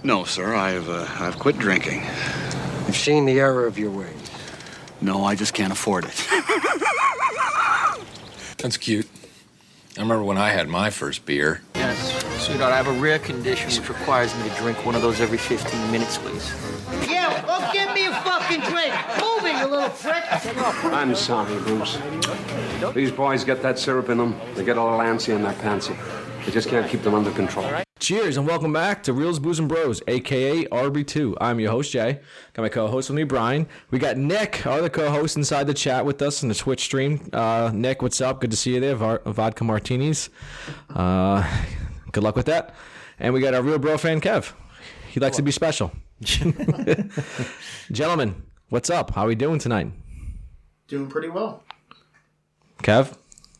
No, sir. I've quit drinking. You've seen the error of your ways. No, I just can't afford it. That's cute. I remember when I had my first beer. Yes, sweetheart, I have a rare condition which requires me to drink one of those every 15 minutes, please. Yeah, well, give me a fucking drink. Move it, you little prick. I'm sorry, Bruce. These boys get that syrup in them. They get a little antsy in their pantsy. They just can't keep them under control. Cheers and welcome back to Reels, Booze, and Bros, a.k.a. RB2. I'm your host, Jay. Got my co-host with me, Brian. We got Nick, our other co-host, inside the chat with us in the Twitch stream. Nick, what's up? Good to see you there. Vodka Martinis. Good luck with that. And we got our real bro fan, Kev. He likes to be special. Gentlemen, what's up? How are we doing tonight? Doing pretty well. Kev?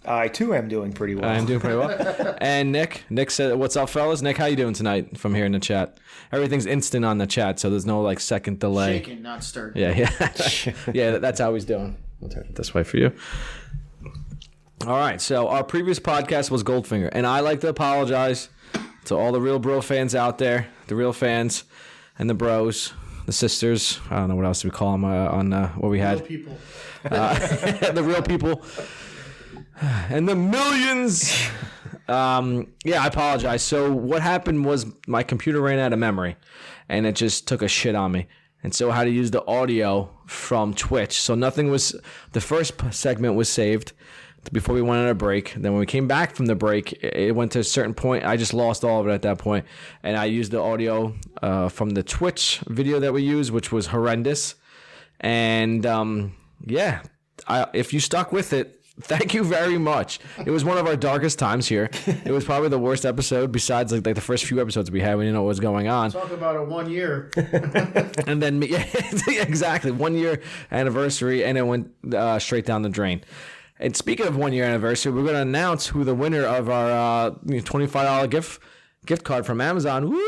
I, too, am doing pretty well. I'm doing pretty well. And Nick said, what's up, fellas? Nick, how you doing tonight from here in the chat? Everything's instant on the chat, so there's no, second delay. Shaking, not stirred. Yeah. Yeah, that's how he's doing. I'll turn it this way for you. All right, so our previous podcast was Goldfinger, and I like to apologize to all the real bro fans out there, the real fans and the bros, the sisters. I don't know what else we call them on what we had. Real people. The real people. And the millions. Yeah, I apologize. So what happened was my computer ran out of memory, and it just took a shit on me. And so I had to use the audio from Twitch. So nothing was. The first segment was saved before we went on a break. Then when we came back from the break, it went to a certain point. I just lost all of it at that point, and I used the audio from the Twitch video that we used, which was horrendous. And yeah, if you stuck with it, thank you very much. It was one of our darkest times here. It was probably the worst episode besides like the first few episodes we had. We didn't know what was going on. Talk about a 1 year. And then, yeah, exactly, 1 year anniversary, and it went straight down the drain. And speaking of 1 year anniversary, we're going to announce who the winner of our $25 gift card from Amazon. Woo!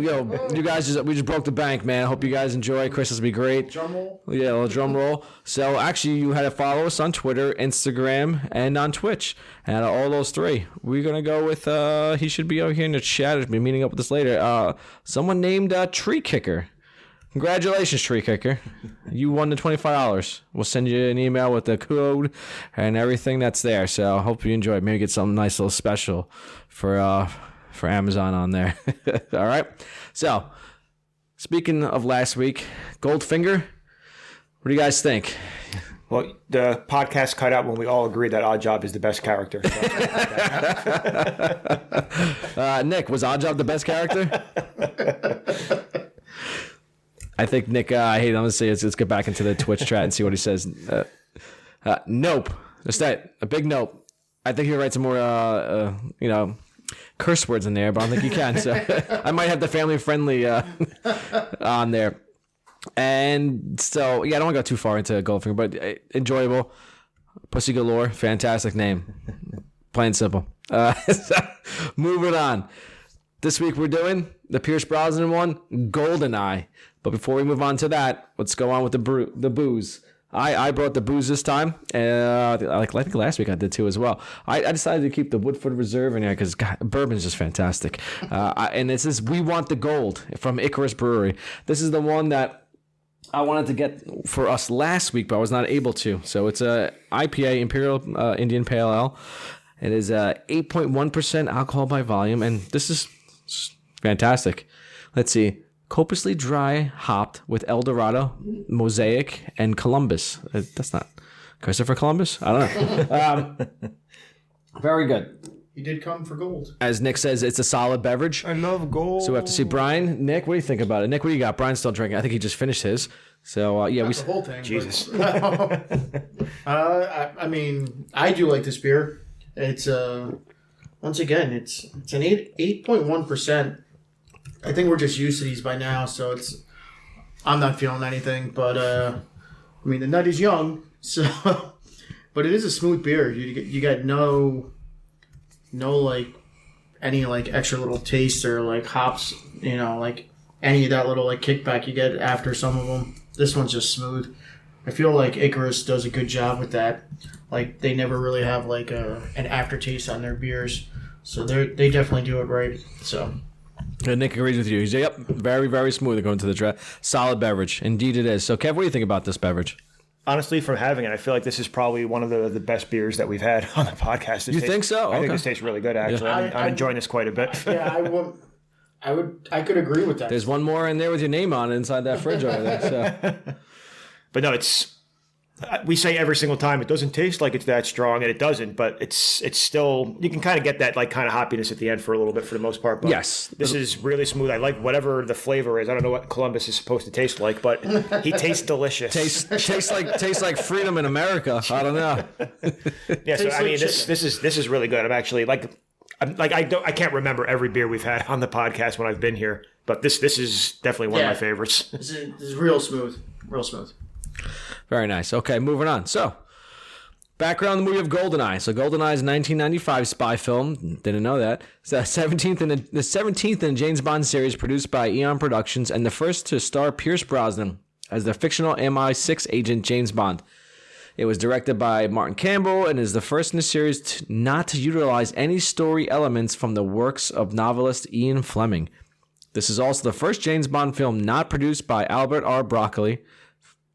Yo, you guys we just broke the bank, man. I hope you guys enjoy. Christmas will be great. Drum roll. Yeah, a little drum roll. So actually, you had to follow us on Twitter, Instagram, and on Twitch. And out of all those three, we're gonna go with he should be over here in the chat. I'll be meeting up with us later. Someone named Tree Kicker. Congratulations, Tree Kicker. You won the $25. We'll send you an email with the code and everything that's there. So I hope you enjoy. Maybe get something nice, little special for Amazon on there. All right. So, speaking of last week, Goldfinger, what do you guys think? Well, the podcast cut out when we all agreed that Oddjob is the best character. So. Nick, was Oddjob the best character? I think Nick, I'm going to say let's get back into the Twitch chat and see what he says. Nope. Just that, a big nope. I think he writes some more, curse words in there, but I don't think you can. So I might have the family friendly on there. And so, yeah, I don't want to go too far into Goldfinger, but enjoyable. Pussy Galore, fantastic name. Plain simple. So, moving on. This week we're doing the Pierce Brosnan one, Goldeneye. But before we move on to that, let's go on with the booze. I brought the booze this time. I think last week I did too as well. I decided to keep the Woodford Reserve in there because bourbon is just fantastic. And this is We Want the Gold from Icarus Brewery. This is the one that I wanted to get for us last week, but I was not able to. So it's a IPA, Imperial Indian Pale Ale. It is 8.1% alcohol by volume, and this is fantastic. Let's see. Copiously dry hopped with El Dorado, Mosaic, and Columbus. That's not Christopher Columbus? I don't know. Very good. He did come for gold. As Nick says, it's a solid beverage. I love gold. So we have to see Brian. Nick, what do you think about it? Nick, what do you got? Brian's still drinking. I think he just finished his. So, yeah. Not the whole thing. Jesus. I mean, I do like this beer. It's, once again, it's an 8.1%. I think we're just used to these by now, so I'm not feeling anything. But I mean, the night is young, so. But it is a smooth beer. You got no any extra little taste or hops. Any of that little kickback you get after some of them. This one's just smooth. I feel like Icarus does a good job with that. They never really have an aftertaste on their beers, so they definitely do it right. So. Nick agrees with you. He's yep, very, very smooth going to the draft. Solid beverage. Indeed it is. So, Kev, what do you think about this beverage? Honestly, from having it, I feel like this is probably one of the best beers that we've had on the podcast. You think so? I think this tastes really good, actually. Yeah. I'm enjoying this quite a bit. Yeah, I could agree with that. There's one more in there with your name on it inside that fridge over there. So. But no, we say every single time it doesn't taste like it's that strong, and it doesn't. But it's still, you can kind of get that like kind of hoppiness at the end for a little bit for the most part. But yes, this is really smooth. I like whatever the flavor is. I don't know what Columbus is supposed to taste like, but he tastes delicious. Tastes like freedom in America. I don't know. Yeah, so I mean, this is really good. I'm actually I can't remember every beer we've had on the podcast when I've been here, but this is definitely one of my favorites. This is real smooth. Real smooth. Very nice. Okay, moving on. So, background on the movie of Goldeneye. So, Goldeneye is a 1995 spy film. Didn't know that. It's the 17th in the James Bond series produced by Eon Productions and the first to star Pierce Brosnan as the fictional MI6 agent James Bond. It was directed by Martin Campbell and is the first in the series not to utilize any story elements from the works of novelist Ian Fleming. This is also the first James Bond film not produced by Albert R. Broccoli.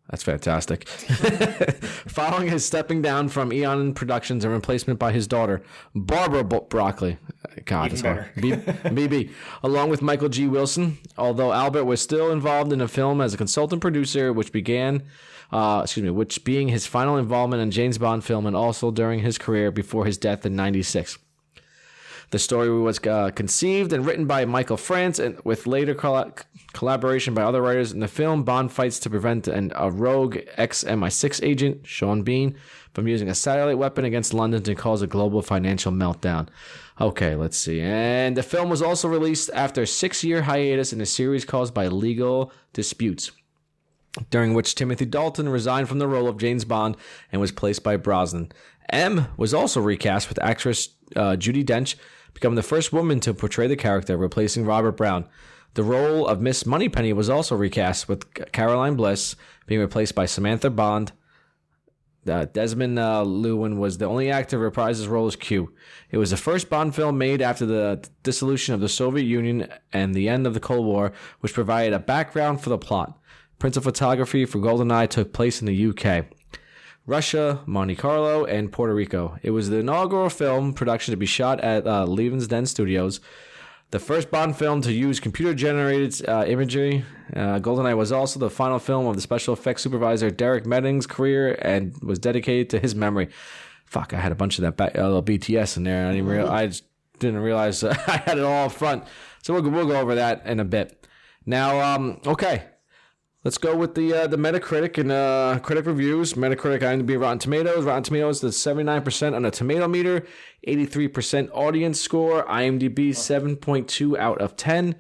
That's fantastic. Following his stepping down from Eon Productions and replacement by his daughter, Barbara Broccoli. God, it's hard. BB. Along with Michael G. Wilson, although Albert was still involved in the film as a consultant producer, which being his final involvement in James Bond film and also during his career before his death in 1996. The story was conceived and written by Michael France and with later collaboration by other writers. In the film, Bond fights to prevent a rogue ex-MI6 agent, Sean Bean, from using a satellite weapon against London to cause a global financial meltdown. Okay, let's see. And the film was also released after a 6-year hiatus in a series caused by legal disputes, during which Timothy Dalton resigned from the role of James Bond and was placed by Brosnan. M was also recast with actress Judi Dench, becoming the first woman to portray the character, replacing Robert Brown. The role of Miss Moneypenny was also recast, with Caroline Bliss being replaced by Samantha Bond. Desmond Llewellyn was the only actor to reprise his role as Q. It was the first Bond film made after the dissolution of the Soviet Union and the end of the Cold War, which provided a background for the plot. Principal photography for Goldeneye took place in the UK, Russia, Monte Carlo, and Puerto Rico. It was the inaugural film production to be shot at Leavesden Studios, the first Bond film to use computer-generated imagery. Goldeneye was also the final film of the special effects supervisor Derek Medding's career and was dedicated to his memory. Fuck, I had a bunch of that little BTS in there. I just didn't realize I had it all up front. So we'll go over that in a bit. Now, okay. Let's go with the Metacritic and critic reviews. Metacritic, IMDb, Rotten Tomatoes. Rotten Tomatoes is 79% on a tomato meter, 83% audience score. IMDb 7.2 out of 10.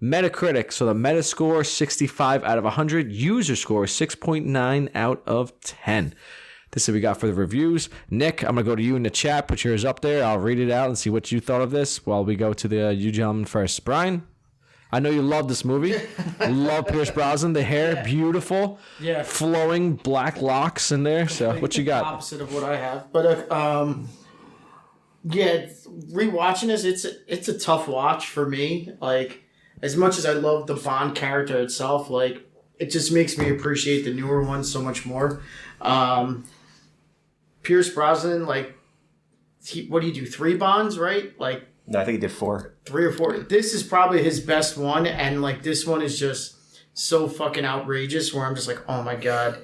Metacritic, so the meta score 65 out of 100. User score 6.9 out of 10. This is what we got for the reviews. Nick, I'm going to go to you in the chat. Put yours up there. I'll read it out and see what you thought of this while we go to you gentlemen first. Brian? I know you love this movie. Love Pierce Brosnan. The hair, beautiful. Yeah. Flowing black locks in there. So what you got? Opposite of what I have. But yeah, rewatching this, it's a tough watch for me. Like, as much as I love the Bond character itself, like, it just makes me appreciate the newer ones so much more. Pierce Brosnan, like, what do you do? 3 Bonds, right? Like, No, I think he did 4. 3 or 4. This is probably his best one, and like this one is just so fucking outrageous. Where I'm just like, oh my god.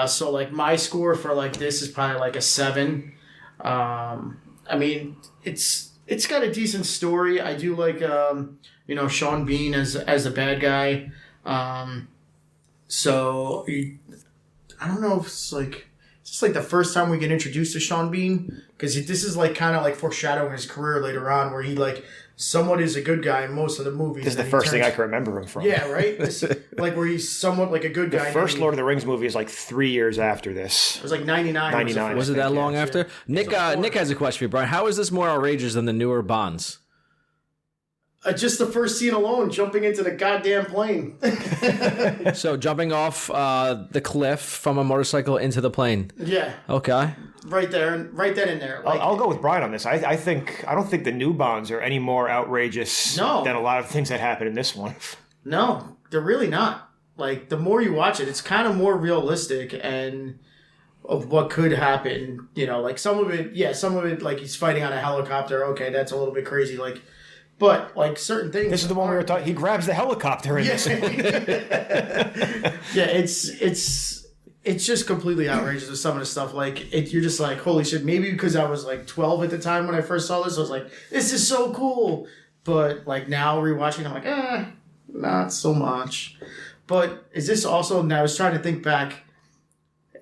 So like my score for like this is probably like a 7. I mean, it's got a decent story. I do like Sean Bean as a bad guy. So I don't know if it's like. It's like the first time we get introduced to Sean Bean, because this is like kind of like foreshadowing his career later on, where he like somewhat is a good guy in most of the movies. This is the first thing I can remember him from. Yeah, right. Like where he's somewhat like a good guy. The first Lord of the Rings movie is like 3 years after this. It was like 99. 99. Was it that long after? Yeah. Nick has a question for you, Brian. How is this more outrageous than the newer Bonds? Just the first scene alone, jumping into the goddamn plane. So jumping off the cliff from a motorcycle into the plane. Yeah. Okay. Right there, right then and there. Like, I'll go with Brian on this. I don't think the new Bonds are any more outrageous than a lot of things that happen in this one. No, they're really not. Like, the more you watch it, it's kind of more realistic and of what could happen. You know, like some of it, like he's fighting on a helicopter. Okay, that's a little bit crazy. Like, but like certain things. This is the one we were talking. He grabs the helicopter in this. Yeah, it's just completely outrageous with some of the stuff. Like, you're just like, holy shit. Maybe because I was like 12 at the time when I first saw this, I was like, this is so cool. But like now rewatching, I'm like, not so much. But is this also? Now I was trying to think back.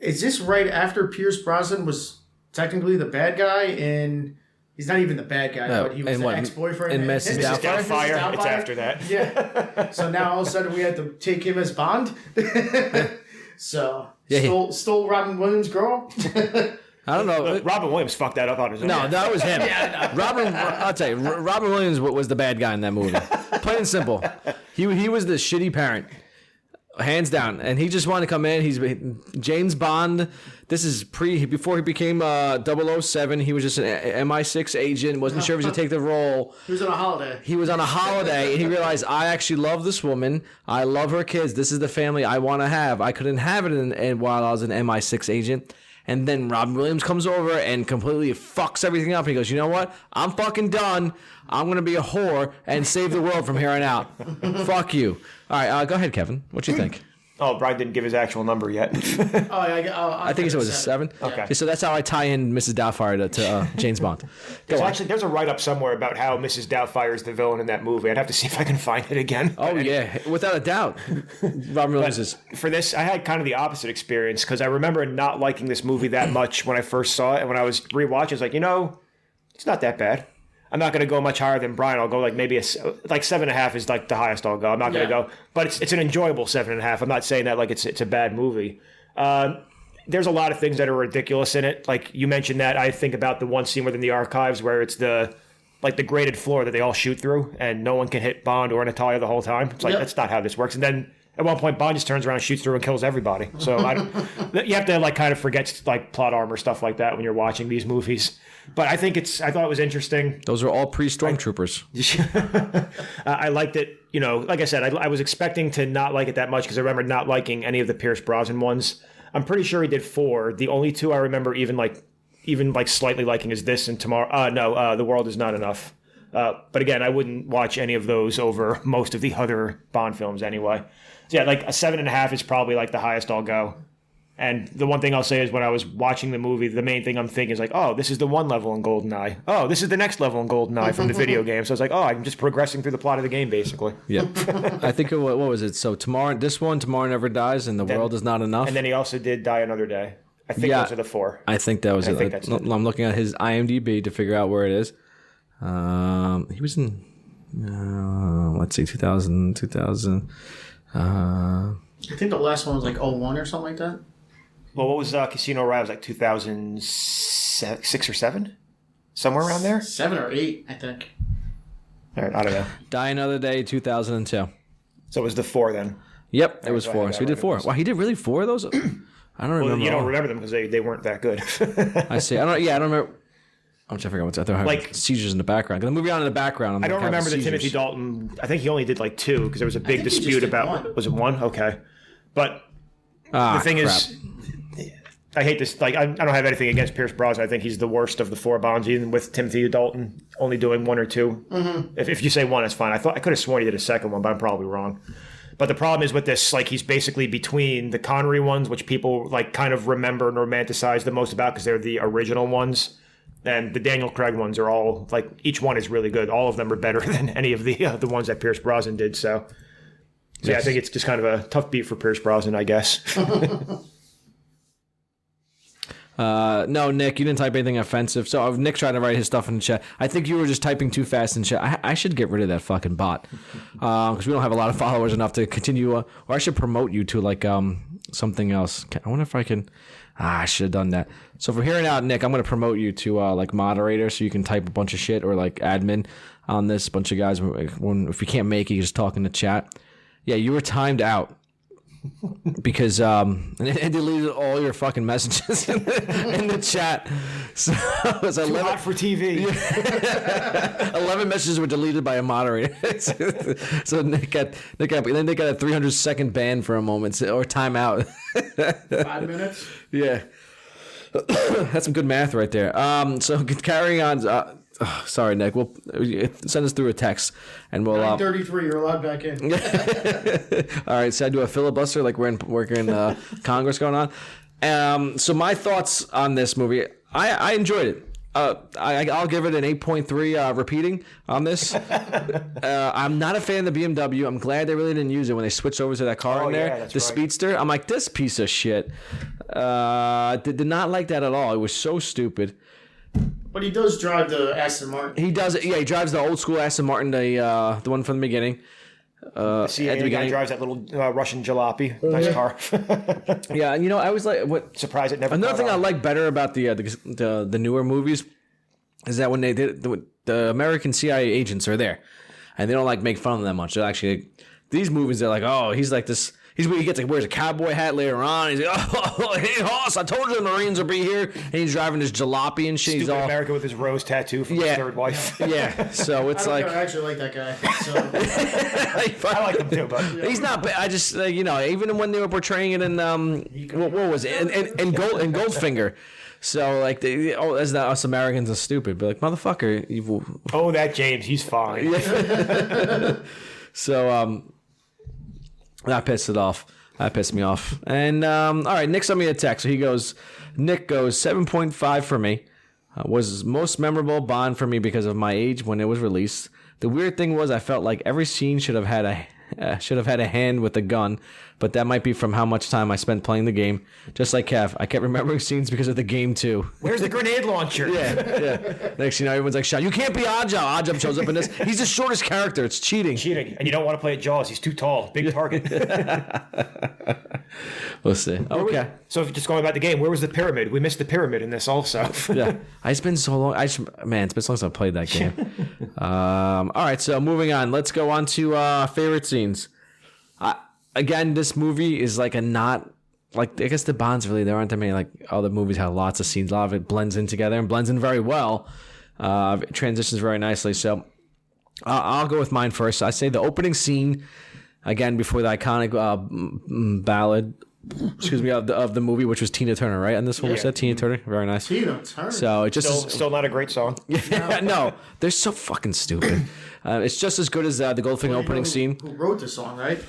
Is this right after Pierce Brosnan was technically the bad guy in? He's not even the bad guy, but he was the ex-boyfriend. In Mrs. Doubtfire. It's after that. Yeah. So now all of a sudden we had to take him as Bond. So stole Robin Williams' girl. I don't know. Robin Williams fucked that up on his own. No, that was him. I'll tell you, Robin Williams was the bad guy in that movie. Plain and simple. He was the shitty parent. Hands down. And he just wanted to come in. He's James Bond. This is before he became 007. He was just an MI6 agent. Wasn't sure if he was going to take the role. He was on a holiday. He was on a holiday, and he realized, I actually love this woman. I love her kids. This is the family I want to have. I couldn't have it while I was an MI6 agent. And then Robin Williams comes over and completely fucks everything up. He goes, you know what? I'm fucking done. I'm going to be a whore and save the world from here on out. Fuck you. All right, go ahead, Kevin. What you think? Oh, Brian didn't give his actual number yet. I think it was a 7. Okay. So that's how I tie in Mrs. Doubtfire to James Bond. There's a write-up somewhere about how Mrs. Doubtfire is the villain in that movie. I'd have to see if I can find it again. Oh, yeah. Without a doubt. Robin Williams is... For this, I had kind of the opposite experience because I remember not liking this movie that much when I first saw it. And when I was rewatching, I was like, it's not that bad. I'm not going to go much higher than Brian. I'll go like maybe 7.5 is like the highest I'll go. I'm not going to go, but it's an enjoyable 7.5. I'm not saying that like it's a bad movie. There's a lot of things that are ridiculous in it. Like you mentioned that, I think about the one scene within the archives where it's the graded floor that they all shoot through and no one can hit Bond or Natalia the whole time. It's like, that's not how this works. And then at one point, Bond just turns around, shoots through, and kills everybody. So you have to like kind of forget like plot armor stuff like that when you're watching these movies. But I thought it was interesting. Those are all pre-Stormtroopers. I liked it. Like I said, I was expecting to not like it that much because I remember not liking any of the Pierce Brosnan ones. I'm pretty sure he did 4. The only 2 I remember even slightly liking is this and Tomorrow. The World Is Not Enough. But again, I wouldn't watch any of those over most of the other Bond films anyway. So yeah, like a 7.5 is probably like the highest I'll go. And the one thing I'll say is when I was watching the movie, the main thing I'm thinking is like, oh, this is the one level in Goldeneye. Oh, this is the next level in Goldeneye from the video game. So it's like, oh, I'm just progressing through the plot of the game, basically. Yeah. I think, what was it? So Tomorrow Never Dies, and The World Is Not Enough. And then he also did Die Another Day. I think those are the 4. I think that was it. That's it. I'm looking at his IMDb to figure out where it is. He was in, let's see, 2000. I think the last one was like 01 or something like that. Well, what was Casino Royale? It was like 2006 or 7? Somewhere around there? 7 or 8, I think. All right, I don't know. Die Another Day, 2002. So it was the 4 then? Yep, it was 4. So he did 4. Wow, he did really 4 of those? I don't remember. You don't remember them because they weren't that good. I see. I don't remember. I'm trying to figure out what's out there. Like seizures in the background. Because the movie on in the background. I don't remember the Timothy Dalton. I think he only did like 2 because there was a big dispute about. 1. Was it 1? Okay, but the thing is, I hate this. Like I don't have anything against Pierce Brosnan. I think he's the worst of the 4 Bonds, even with Timothy Dalton only doing 1 or 2. Mm-hmm. If you say 1, it's fine. I could have sworn he did a second one, but I'm probably wrong. But the problem is with this, like he's basically between the Connery ones, which people like kind of remember and romanticize the most about because they're the original ones. And the Daniel Craig ones are all, like, each one is really good. All of them are better than any of the ones that Pierce Brosnan did. So yeah, I think it's just kind of a tough beat for Pierce Brosnan, I guess. No, Nick, you didn't type anything offensive. So Nick tried to write his stuff in the chat. I think you were just typing too fast in chat. I should get rid of that fucking bot because we don't have a lot of followers enough to continue. Or I should promote you to like something else. I wonder if I can. I should have done that. So for hearing out, Nick, I'm going to promote you to like moderator, so you can type a bunch of shit, or like admin on this. Bunch of guys. If you can't make it, you just talk in the chat. Yeah, you were timed out. Because it deleted all your fucking messages in the chat. So it was 11 hot for TV. 11 messages were deleted by a moderator. So Nick got a 300-second ban for a moment, or timeout. 5 minutes. Yeah, that's some good math right there. So carrying on. Sorry, Nick. We'll send us through a text, and we'll. 9:33. You're allowed back in. All right, so I do a filibuster like we're in Congress going on. So my thoughts on this movie, I enjoyed it. I'll give it an 8.3 repeating on this. I'm not a fan of the BMW. I'm glad they really didn't use it when they switched over to that car in there, the Speedster. I'm like, this piece of shit. Did not like that at all. It was so stupid. But he does drive the Aston Martin. He does it. Yeah, he drives the old school Aston Martin, the one from the beginning. See, the guy drives that little Russian jalopy. Nice car. Yeah, and I was like, what? Surprised it never. Another thing I like better about the newer movies is that when they did the American CIA agents are there, and they don't like make fun of them that much. They're actually these movies. They're like, oh, he's like this. He wears a cowboy hat later on. He's like, oh, hey, Hoss, I told you the Marines would be here. And he's driving this jalopy and shit. Stupid He's all America with his rose tattoo from his third wife. Yeah, so it's I like... I actually like that guy. So. I like him too, but... He's not bad. I just, even when they were portraying it in... what was it? In Goldfinger. So, like, as us Americans are stupid. But, like, motherfucker... Oh, that James, he's fine. So, that pissed it off. That pissed me off. And, all right, Nick sent me a text. So Nick goes 7.5 for me. Was most memorable Bond for me because of my age when it was released. The weird thing was I felt like every scene should have had a hand with a gun, but that might be from how much time I spent playing the game. Just like Kev, I kept remembering scenes because of the game too. Where's the grenade launcher? Yeah. Next, everyone's like, "Shot! You can't be Oddjob." Oddjob shows up in this. He's the shortest character. It's cheating. And you don't want to play at Jaws. He's too tall. Big target. We'll see. Okay. So just going about the game, where was the pyramid? We missed the pyramid in this also. Yeah. It's been so long. It's been so long since I played that game. All right. So moving on. Let's go on to favorite scenes. Again, this movie is like I guess the Bonds really, there aren't that many, like other movies have lots of scenes. A lot of it blends in together and blends in very well. It transitions very nicely. So I'll go with mine first. I say the opening scene, again, before the iconic ballad, of the movie, which was Tina Turner, right? And this one we said Tina Turner. Very nice. Tina Turner. So it just still not a great song. Yeah, no, they're so fucking stupid. It's just as good as the Goldfinger opening scene. Who wrote the song, right?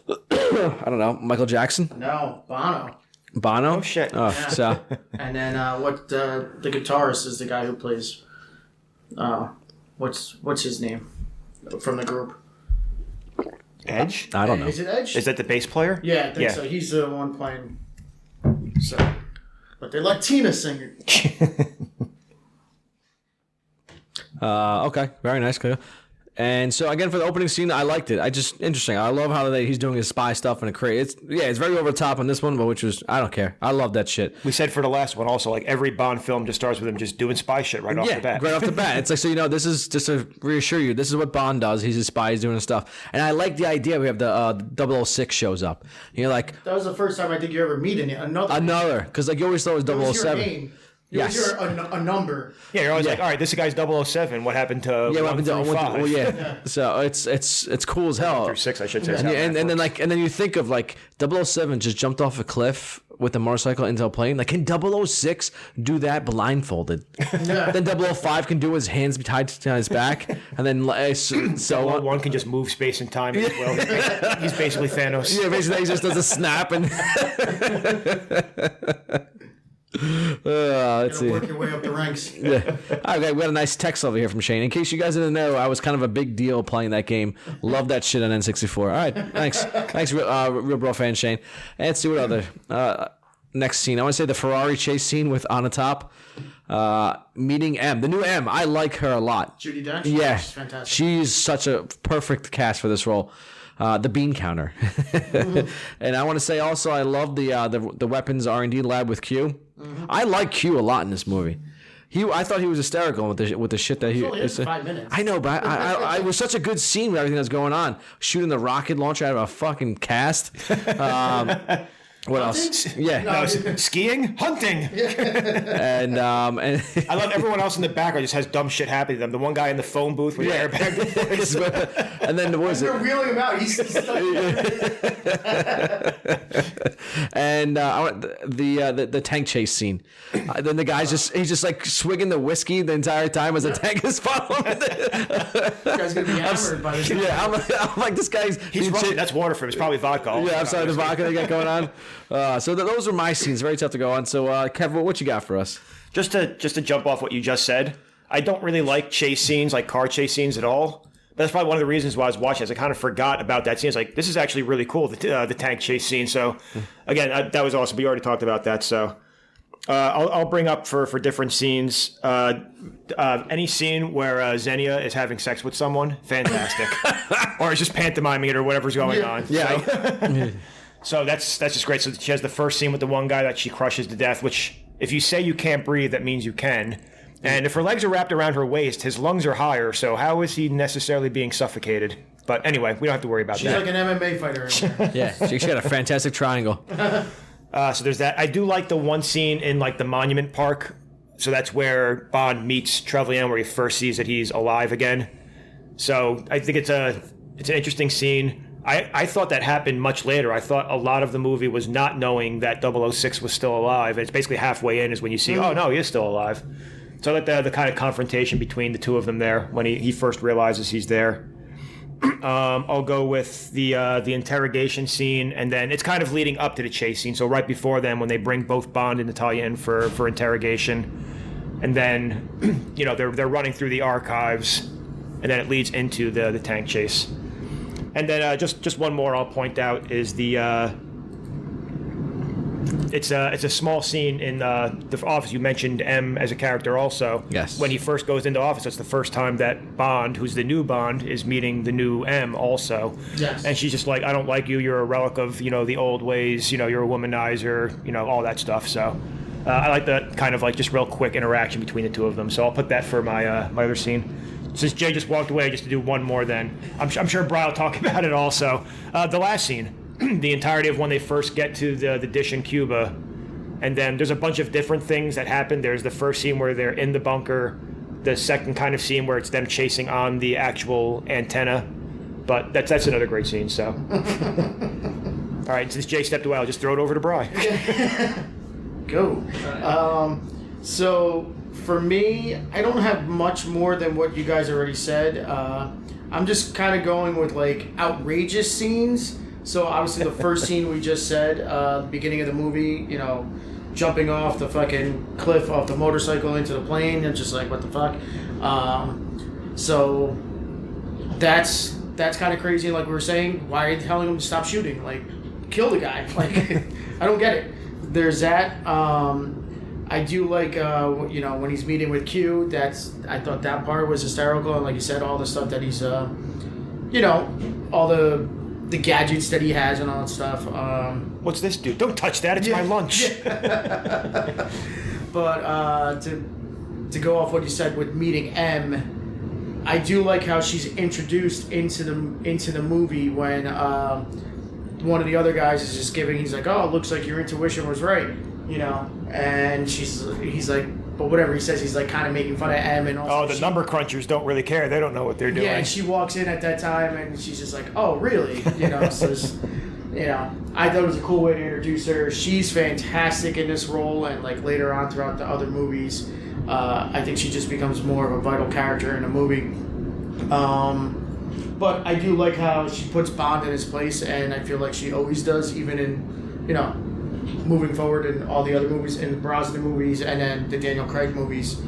I don't know. Michael Jackson? No, Bono. Bono? Oh, shit. Oh, Yeah. so. And then the guitarist is the guy who plays. What's his name from the group? Edge? I don't know. Is it Edge? Is that the bass player? Yeah, I think so. He's the one playing. So, but they let Tina sing it. Okay, very nice, Cleo. And so again, for the opening scene, I liked it. Interesting. I love how he's doing his spy stuff in a crate. It's very over the top on this one, but I don't care. I love that shit. We said for the last one also, like every Bond film just starts with him just doing spy shit right off the bat. Right off the bat. It's like, so this is just to reassure you, this is what Bond does. He's a spy, he's doing his stuff. And I like the idea we have the 006 shows up. You're like, that was the first time I think you ever meet another. Because like you always thought it was 007. Your name. Yes. You're a number. Yeah, you're always like, all right, this guy's 007. What happened to 1 through 5? Well, yeah. So it's cool as hell. 1 through 6, I should say. And then you think of like 007 just jumped off a cliff with a motorcycle into a plane. Like, can 006 do that blindfolded? Yeah. Then 005 can do his hands be tied to his back, and then so one can just move space and time as well. He's basically Thanos. Yeah, basically he just does a snap and. Let's see. Work your way up the ranks. Yeah. Okay, we got a nice text over here from Shane. In case you guys didn't know, I was kind of a big deal playing that game. Love that shit on N64. All right, thanks, Real Bro fan Shane. And let's see what other next scene. I want to say the Ferrari chase scene with on the top. Meeting M, the new M. I like her a lot. Judi Dench. Yeah, She's fantastic. she's such a perfect cast for this role. the bean counter. And I want to say also, I love the weapons R&D lab with Q. I like Q a lot in this movie. I thought he was hysterical with the shit that he. It's only 5 minutes. I know, but I it was such a good scene with everything that's going on. Shooting the rocket launcher out of a fucking cast. What else? Yeah, no, skiing, hunting, and I love everyone else in the background just has dumb shit happening to them. The one guy in the phone booth with the airbag, and then what was it? They're wheeling him out. He's stuck. And the tank chase scene. Then the guy's he's just like swigging the whiskey the entire time as the tank is following. This guy's gonna be hammered by this. Yeah, I'm like this guy's. He's Russian. That's water for him. It's probably vodka. Yeah, I'm sorry, the vodka they got going on. So those are my scenes. Very tough to go on. So, Kev, what you got for us? Just to jump off what you just said, I don't really like chase scenes, like car chase scenes at all. But that's probably one of the reasons why I was watching this. I kind of forgot about that scene. It's like, this is actually really cool, the tank chase scene. So, again, that was awesome. We already talked about that. So, I'll bring up for different scenes. Any scene where Xenia is having sex with someone, fantastic. Or is just pantomiming it or whatever's going on. Yeah. So that's just great. So she has the first scene with the one guy that she crushes to death, which if you say you can't breathe, that means you can. And if her legs are wrapped around her waist, his lungs are higher, so how is he necessarily being suffocated? But anyway, we don't have to worry about She's that. like an MMA fighter. Yeah, she got a fantastic triangle. So there's that. I do like the one scene in like the Monument Park. So that's where Bond meets Trevelyan, where he first sees that he's alive again. So I think it's an interesting scene. I thought that happened much later. I thought a lot of the movie was not knowing that 006 was still alive. It's basically halfway in is when you see, oh, no, he is still alive. So I like the kind of confrontation between the two of them there when he first realizes he's there. I'll go with the interrogation scene, and then it's kind of leading up to the chase scene. So right before then, when they bring both Bond and Natalia in for interrogation, and then they're running through the archives, and then it leads into the tank chase. And then just one more I'll point out is it's a small scene in the office. You mentioned M as a character also. Yes. When he first goes into office, that's the first time that Bond, who's the new Bond, is meeting the new M also. Yes. And she's just like, I don't like you. You're a relic of the old ways. You're a womanizer. All that stuff. So I like that kind of like just real quick interaction between the two of them. So I'll put that for my my other scene. Since Jay just walked away, just to do one more then. I'm sure Brian will talk about it also. The last scene, the entirety of when they first get to the dish in Cuba. And then there's a bunch of different things that happen. There's the first scene where they're in the bunker. The second kind of scene where it's them chasing on the actual antenna. But that's another great scene, so. All right, since Jay stepped away, I'll just throw it over to Brian. Go. So for me, I don't have much more than what you guys already said. I'm just kind of going with like outrageous scenes. So obviously the first scene we just said, beginning of the movie, jumping off the fucking cliff off the motorcycle into the plane, and just like, what the fuck? So that's kind of crazy. Like we were saying, why are you telling him to stop shooting? Like, kill the guy. Like, I don't get it. There's that. I do like, when he's meeting with Q, I thought that part was hysterical. And like you said, all the stuff that he's, all the gadgets that he has and all that stuff. What's this, dude? Don't touch that. It's my lunch. But to go off what you said with meeting M, I do like how she's introduced into the movie when one of the other guys is just he's like, oh, it looks like your intuition was right, and he's like, but whatever he says, he's like kind of making fun of M, and also the number crunchers don't really care. They don't know what they're doing. Yeah, and she walks in at that time, and she's just like, oh, really? So I thought it was a cool way to introduce her. She's fantastic in this role, and like later on throughout the other movies, I think she just becomes more of a vital character in the movie. But I do like how she puts Bond in his place, and I feel like she always does, even in, moving forward in all the other movies, in the Brosnan movies, and then the Daniel Craig movies.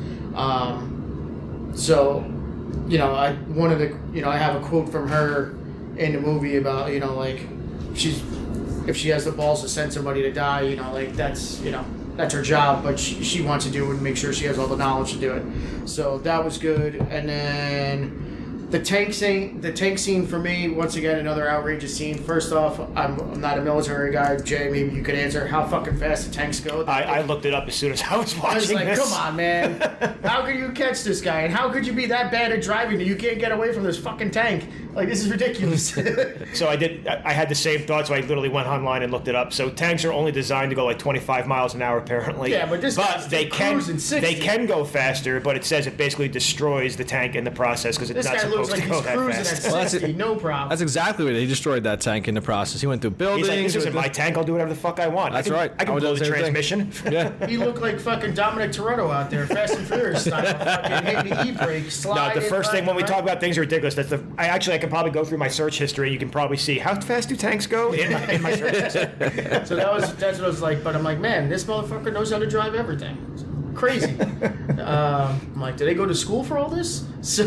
So, I have a quote from her in the movie about, like, if she has the balls to send somebody to die, that's her job, but she wants to do it and make sure she has all the knowledge to do it. So that was good. And then The tank scene for me, once again, another outrageous scene. First off, I'm not a military guy. Jay, maybe you could answer how fucking fast the tanks go. I looked it up as soon as I was watching. I was like, this. come on, man. How could you catch this guy? And how could you be that bad at driving that you can't get away from this fucking tank? Like, this is ridiculous. So I had the same thought, so I literally went online and looked it up. So tanks are only designed to go like 25 miles an hour, apparently. Yeah, but they can go faster, but it says it basically destroys the tank in the process because it's not supposed to go that fast. At 60, no problem. That's exactly what he destroyed that tank in the process. He went through buildings. He's like, this isn't my tank. I'll do whatever the fuck I want. That's right. I can blow the transmission. Yeah. He looked like fucking Dominic Toretto out there, Fast and Furious style, fucking hitting the e-brake, sliding. No, the first thing when we talk about things are ridiculous. I can probably go through my search history. You can probably see how fast do tanks go in my search history. So that's what I was like. But I'm like, man, this motherfucker knows how to drive everything. It's crazy. I'm like, did they go to school for all this? So,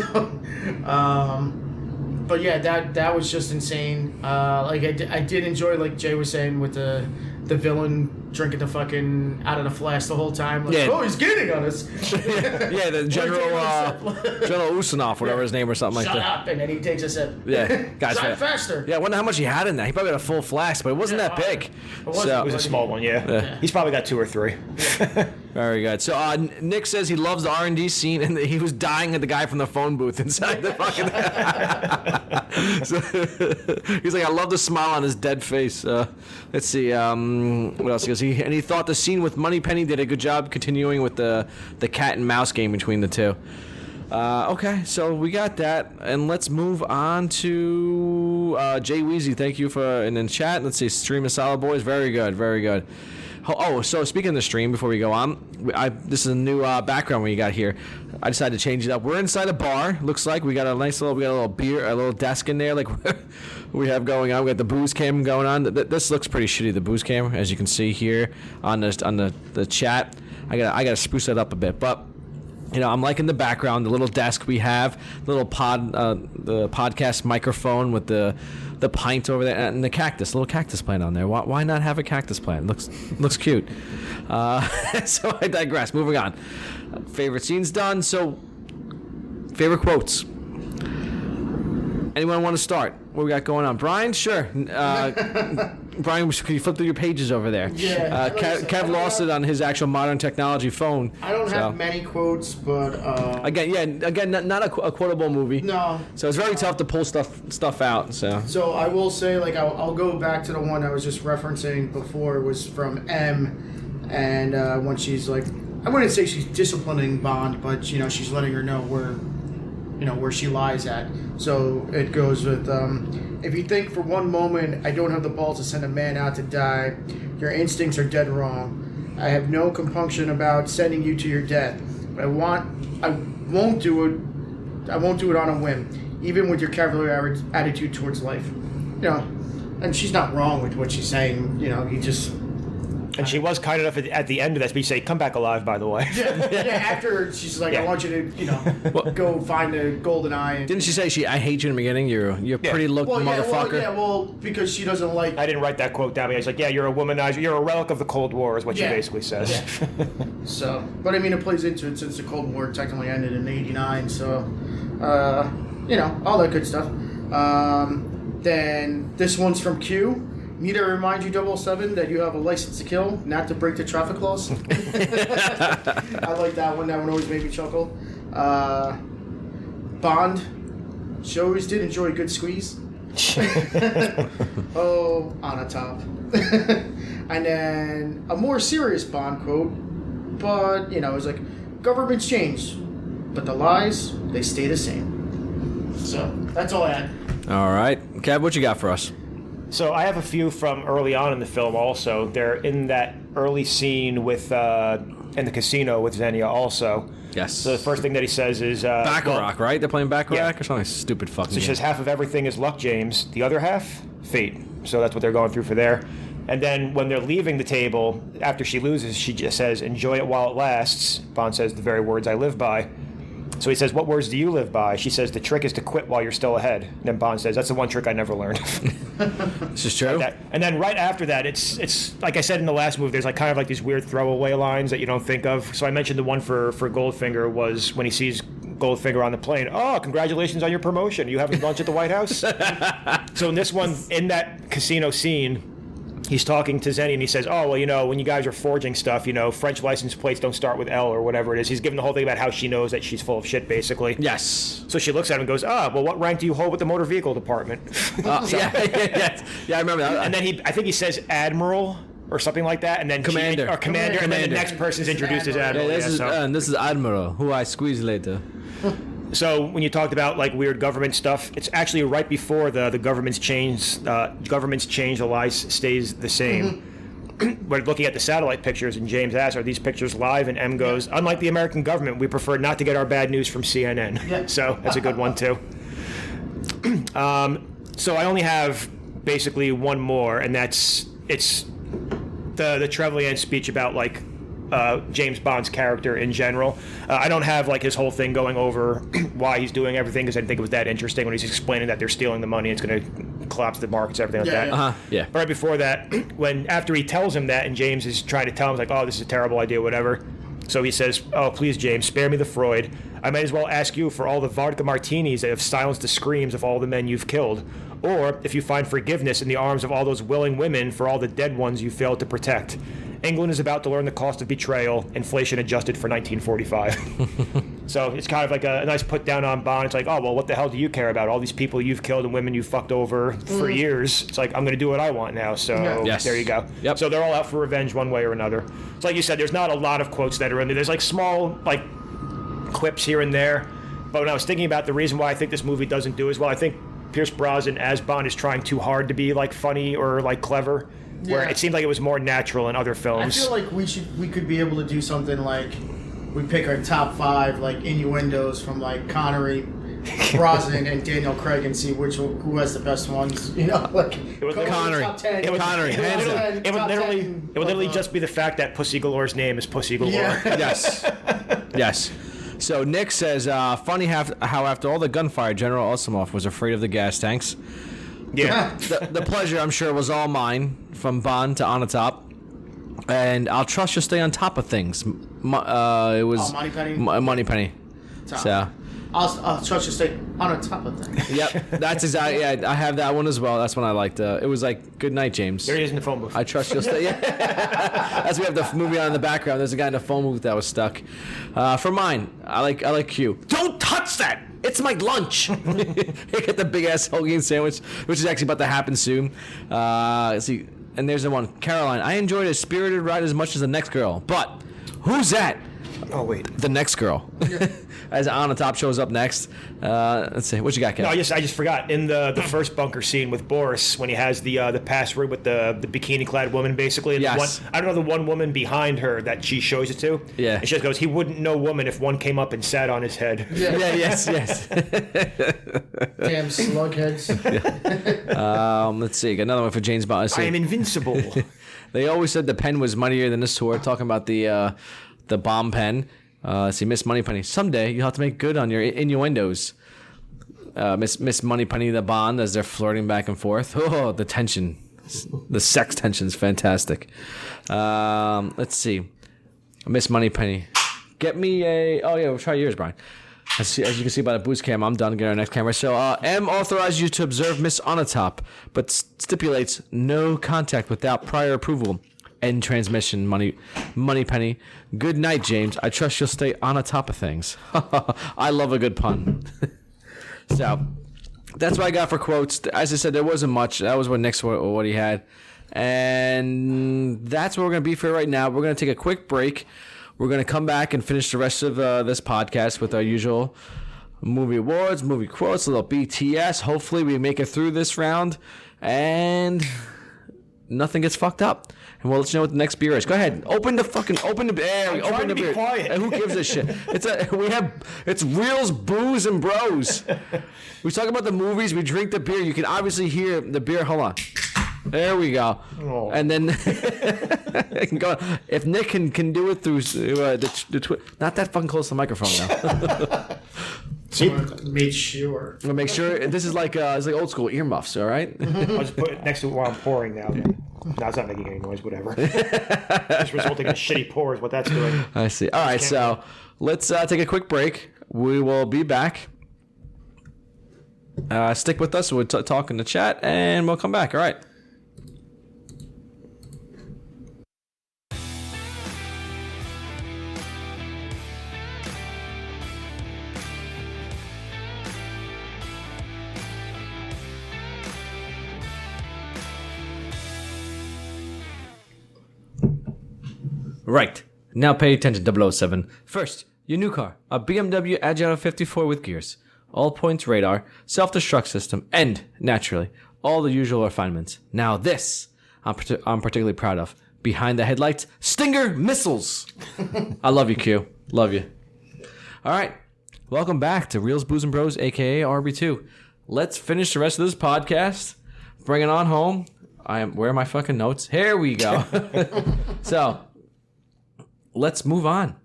but yeah, that was just insane. Like I did enjoy, like Jay was saying, with the villain drinking the fucking out of the flask the whole time. Like, oh, he's gaining on us. Yeah, the General Usanov, whatever his name or something like that. Shut up, and then he takes a sip. Yeah, guys, drive faster. Yeah, I wonder how much he had in that. He probably had a full flask, but it wasn't that big. It was a small one, yeah. He's probably got 2 or 3. Very good. So Nick says he loves the R&D scene, and he was dying at the guy from the phone booth inside the fucking. So, he's like, I love the smile on his dead face. Let's see. What else? He thought the scene with Moneypenny did a good job continuing with the cat and mouse game between the two. Okay, so we got that, and let's move on to Jay Weezy. Thank you for in chat. Let's see, stream of Solid Boys. Very good, very good. Oh, so speaking of the stream, before we go on, this is a new background we got here. I decided to change it up. We're inside a bar. Looks like we got a little beer, a little desk in there, like we have going on. We got the booze cam going on. This looks pretty shitty. The booze cam, as you can see here on the chat. I gotta spruce that up a bit, but. I'm liking the background, the little desk we have, the little the podcast microphone with the pint over there, and the little cactus plant on there. Why not have a cactus plant? Looks cute. So I digress. Moving on. Favorite scenes done. So, favorite quotes. Anyone want to start? What we got going on? Brian? Sure. Brian, can you flip through your pages over there? Yeah. Kev lost it on his actual modern technology phone. I don't have many quotes, but... Again, not a quotable movie. No. So it's very tough to pull stuff out. So I will say, like, I'll go back to the one I was just referencing before. It was from M, and when she's like... I wouldn't say she's disciplining Bond, but, she's letting her know where she lies at. So it goes with, if you think for one moment I don't have the balls to send a man out to die, your instincts are dead wrong. I have no compunction about sending you to your death. But I won't do it on a whim, even with your cavalier attitude towards life. And she's not wrong with what she's saying. You just... And she was kind enough at the end of that speech to say, "Come back alive," by the way. Yeah, after she's like, "I want you to, go find a Goldeneye." Didn't she say I hate you in the beginning? You're pretty motherfucker. Well, because she doesn't like. I didn't write that quote down. I was like, "Yeah, you're a womanizer. You're a relic of the Cold War," is what she basically says. Yeah. So, but I mean, it plays into it since the Cold War technically ended in '89. So, all that good stuff. Then this one's from Q. Need to remind you, 007, that you have a license to kill, not to break the traffic laws. I like that one. That one always made me chuckle. Bond. She always did enjoy a good squeeze. Oh, on a top. And then a more serious Bond quote, but, it's like, governments change, but the lies, they stay the same. So, that's all I had. All right. Kev, what you got for us? So I have a few from early on in the film also. They're in that early scene with in the casino with Xenia also. Yes. So the first thing that he says is... Baccarat, right? They're playing Baccarat or something stupid fucking So she says, half of everything is luck, James. The other half, fate. So that's what they're going through for there. And then when they're leaving the table, after she loses, she just says, enjoy it while it lasts. Bond says the very words I live by. So he says, what words do you live by? She says, the trick is to quit while you're still ahead. And then Bond says, that's the one trick I never learned. This is true. And then right after that, it's like I said in the last movie, there's kind of these weird throwaway lines that you don't think of. So I mentioned the one for Goldfinger was when he sees Goldfinger on the plane. Oh, congratulations on your promotion. You having lunch at the White House? So in this one, in that casino scene, he's talking to Zenny and he says, oh, well, when you guys are forging stuff, French license plates don't start with L or whatever it is. He's giving the whole thing about how she knows that she's full of shit, basically. Yes. So she looks at him and goes, well, what rank do you hold with the motor vehicle department? Yeah, I remember that. And then I think he says Admiral or something like that, and then Commander. Commander, and then the next person's introduced as Admiral. This is Admiral, who I squeeze later. So when you talked about like weird government stuff, it's actually right before the government's change. Government's change, the lies stays the same. We're looking at the satellite pictures, and James asks, "Are these pictures live?" And M goes, "Unlike the American government, we prefer not to get our bad news from CNN." Yeah. So that's a good one too. So I only have basically one more, and it's the Trevelyan speech about like James Bond's character in general. I don't have like his whole thing going over why he's doing everything because I didn't think it was that interesting when he's explaining that they're stealing the money, it's going to collapse the markets, everything like that. Yeah. But right before that, after he tells him that, and James is trying to tell him, like, oh, this is a terrible idea, whatever. So he says, oh, please, James, spare me the Freud. I might as well ask you for all the vodka martinis that have silenced the screams of all the men you've killed. Or if you find forgiveness in the arms of all those willing women for all the dead ones you failed to protect. England is about to learn the cost of betrayal, inflation adjusted for 1945. So it's kind of like a nice put down on Bond. It's like, oh, well, what the hell do you care about? All these people you've killed and women you fucked over for years. It's like, I'm going to do what I want now. So there you go. Yep. So they're all out for revenge one way or another. It's like you said, there's not a lot of quotes that are in there. There's like small like quips here and there. But when I was thinking about the reason why I think this movie doesn't do as well, I think Pierce Brosnan as Bond is trying too hard to be like funny or like clever. Where it seemed like it was more natural in other films. I feel like we could be able to do something like we pick our top 5 like innuendos from like Connery, Brosnan, and Daniel Craig and see who has the best ones. Like Connery. Connery, hands down. It would literally just be the fact that Pussy Galore's name is Pussy Galore. Yeah. Yes. So Nick says, funny how after all the gunfire, General Osimov was afraid of the gas tanks. Yeah. The pleasure, I'm sure, was all mine, from Bond to Onatop. And I'll trust you'll stay on top of things. It was Moneypenny? Moneypenny. So I'll trust you stay on top of things. Yep, that's exactly. Yeah, I have that one as well. That's one I liked. It was like, good night, James. There he is in the phone booth. I trust you'll stay. Yeah. As we have the movie on in the background, there's a guy in the phone booth that was stuck. For mine, I like Q. Don't touch that. It's my lunch. Get the big ass Hoagie sandwich, which is actually about to happen soon. Let's see, and there's the one, Caroline. I enjoyed a spirited ride as much as the next girl, but who's that? Oh wait, the next girl. As Onatop shows up next. Let's see, what you got, Kev? No, I just forgot. In the first bunker scene with Boris, when he has the password with the bikini-clad woman, basically. And yes. I don't know the one woman behind her that she shows it to. Yeah. And she just goes, he wouldn't know woman if one came up and sat on his head. Yeah. Yes. Damn slugheads. Let's see, got another one for James Bond. I am invincible. They always said the pen was muddier than the sword, talking about the bomb pen. See, Miss Moneypenny. Someday you'll have to make good on your innuendos. Miss Moneypenny, the Bond, as they're flirting back and forth. Oh, the tension, the sex tension is fantastic. Let's see, Miss Moneypenny, get me a. Oh yeah, we'll try yours, Brian. As you can see by the boost cam, I'm done. Get our next camera. So M authorizes you to observe Miss Onatop, but stipulates no contact without prior approval. End transmission, Moneypenny. Good night, James. I trust you'll stay on top of things. I love a good pun. So that's what I got for quotes. As I said, there wasn't much. That was what he had. And that's what we're going to be for right now. We're going to take a quick break. We're going to come back and finish the rest of this podcast with our usual movie awards, movie quotes, a little BTS. Hopefully we make it through this round and nothing gets fucked up. And we'll let you know what the next beer is. Go ahead. Open the beer. Open the beer. Quiet. Who gives a shit? It's Reels, Booze, and Bros. We talk about the movies. We drink the beer. You can obviously hear the beer. Hold on. There we go. Oh. And then go. If Nick can do it through the not that fucking close to the microphone now. Make sure. We'll make sure. This is like it's like old school earmuffs. All right. I'll just put it next to it while I'm pouring now. No, it's not making any noise. Whatever. Just resulting in shitty pour is what that's doing. I see. All right, so let's take a quick break. we will be back. Stick with us. We'll talk in the chat, and we'll come back. All right. Right. Now pay attention, 007. First, your new car, a BMW Agile 54 with gears, all points radar, self-destruct system, and, naturally, all the usual refinements. Now this, I'm particularly proud of. Behind the headlights, Stinger missiles. I love you, Q. Love you. All right. Welcome back to Reels, Booze, and Bros, a.k.a. RB2. Let's finish the rest of this podcast. Bring it on home. Where are my fucking notes? Here we go. So... let's move on.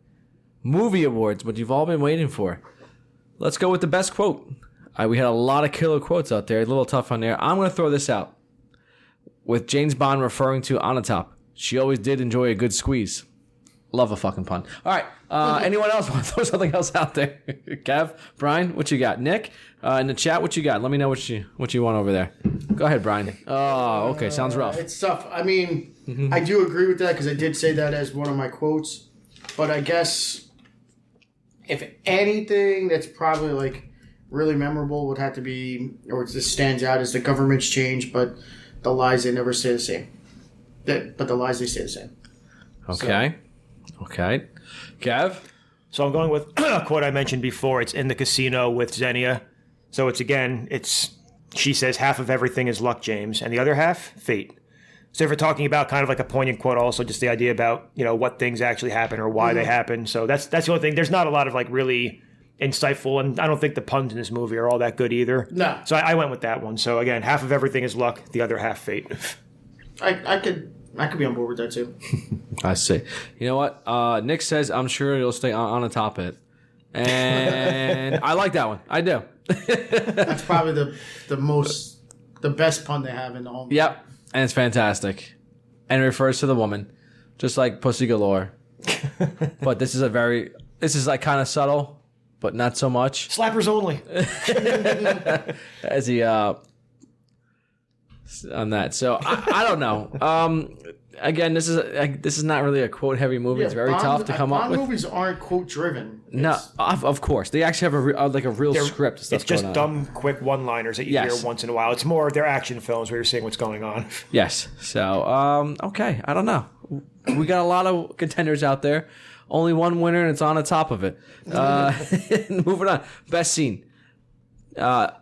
Movie awards, what you've all been waiting for. Let's go with the best quote. We had a lot of killer quotes out there. A little tough on there. I'm going to throw this out. With James Bond referring to on the top. She always did enjoy a good squeeze. Love a fucking pun. All right. Anyone else want to throw something else out there? Kev, Brian, what you got? Nick, in the chat, what you got? Let me know what you want over there. Go ahead, Brian. Oh, okay. Sounds rough. It's tough. I mean, I do agree with that because I did say that as one of my quotes. But I guess if anything that's probably like really memorable would have to be, or it just stands out, is the government's change, but the lies, they never stay the same. But the lies, they stay the same. Okay. Okay. Kev? So I'm going with a quote I mentioned before. It's in the casino with Xenia. So she says, half of everything is luck, James, and the other half, fate. So if we're talking about kind of like a poignant quote, also just the idea about, what things actually happen or why they happen. So that's the only thing. There's not a lot of like really insightful, and I don't think the puns in this movie are all that good either. No. So I went with that one. So again, half of everything is luck, the other half fate. I could be on board with that too. I see. You know what? Nick says, I'm sure you'll stay on the top of it. And I like that one. I do. That's probably the best pun they have in the whole movie. Yep. And it's fantastic. And it refers to the woman. Just like Pussy Galore. But this is like kind of subtle, but not so much. Slappers only. As he, on that. So, I don't know. Again, this is not really a quote-heavy movie. Yeah, it's very tough to come up with. Bond movies aren't quote-driven. No, of course. They actually have a real script. Stuff it's just going on. dumb, quick one-liners that you hear once in a while. It's more they're action films where you're seeing what's going on. Yes. So, okay. I don't know. We got a lot of contenders out there. Only one winner, and it's on the top of it. Moving on. Best scene. For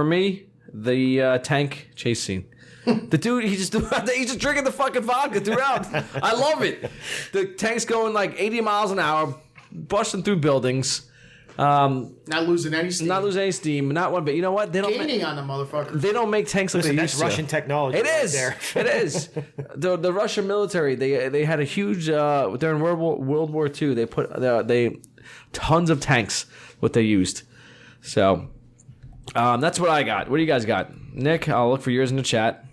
me, the tank chase scene. The dude, he's just drinking the fucking vodka throughout. I love it. The tank's going like 80 miles an hour, busting through buildings. Not losing any steam. Not one bit. You know what? They don't gaining on the motherfucker. They don't make tanks like they used to. Russian technology. It is. There. It is. The Russian military. They had a huge. During World War II, they put tons of tanks. What they used. So that's what I got. What do you guys got? Nick, I'll look for yours in the chat.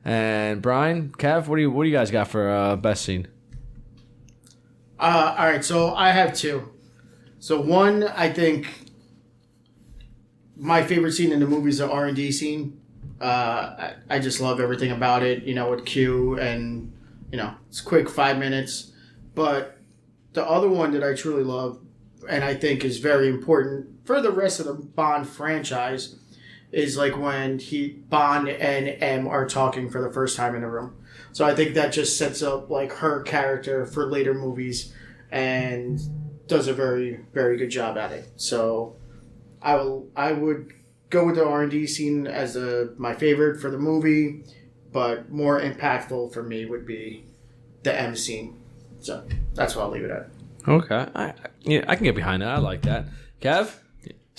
And Brian, Kev, what do you guys got for best scene? All right, so I have two. So one, I think my favorite scene in the movie is the R&D scene. I just love everything about it, with Q, and it's quick 5 minutes. But the other one that I truly love, and I think is very important for the rest of the Bond franchise, is like when Bond and M are talking for the first time in a room. So I think that just sets up like her character for later movies and does a very, very good job at it. So I would go with the R&D scene as my favorite for the movie, but more impactful for me would be the M scene. So that's what I'll leave it at. Okay. I can get behind that. I like that. Kev?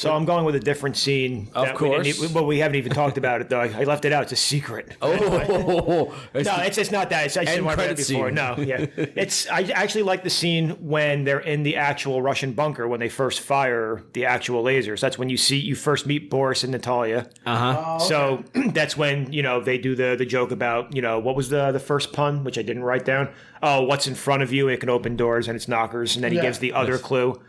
So I'm going with a different scene. Of course. But we haven't even talked about it, though. I left it out. It's a secret. Oh, no, it's not that. I just wanted it before. Scene. No, yeah. I actually like the scene when they're in the actual Russian bunker when they first fire the actual lasers. That's when you first meet Boris and Natalia. Uh-huh. So that's when, they do the joke about, what was the first pun, which I didn't write down? Oh, what's in front of you? It can open doors and it's knockers. And then he gives the other clue.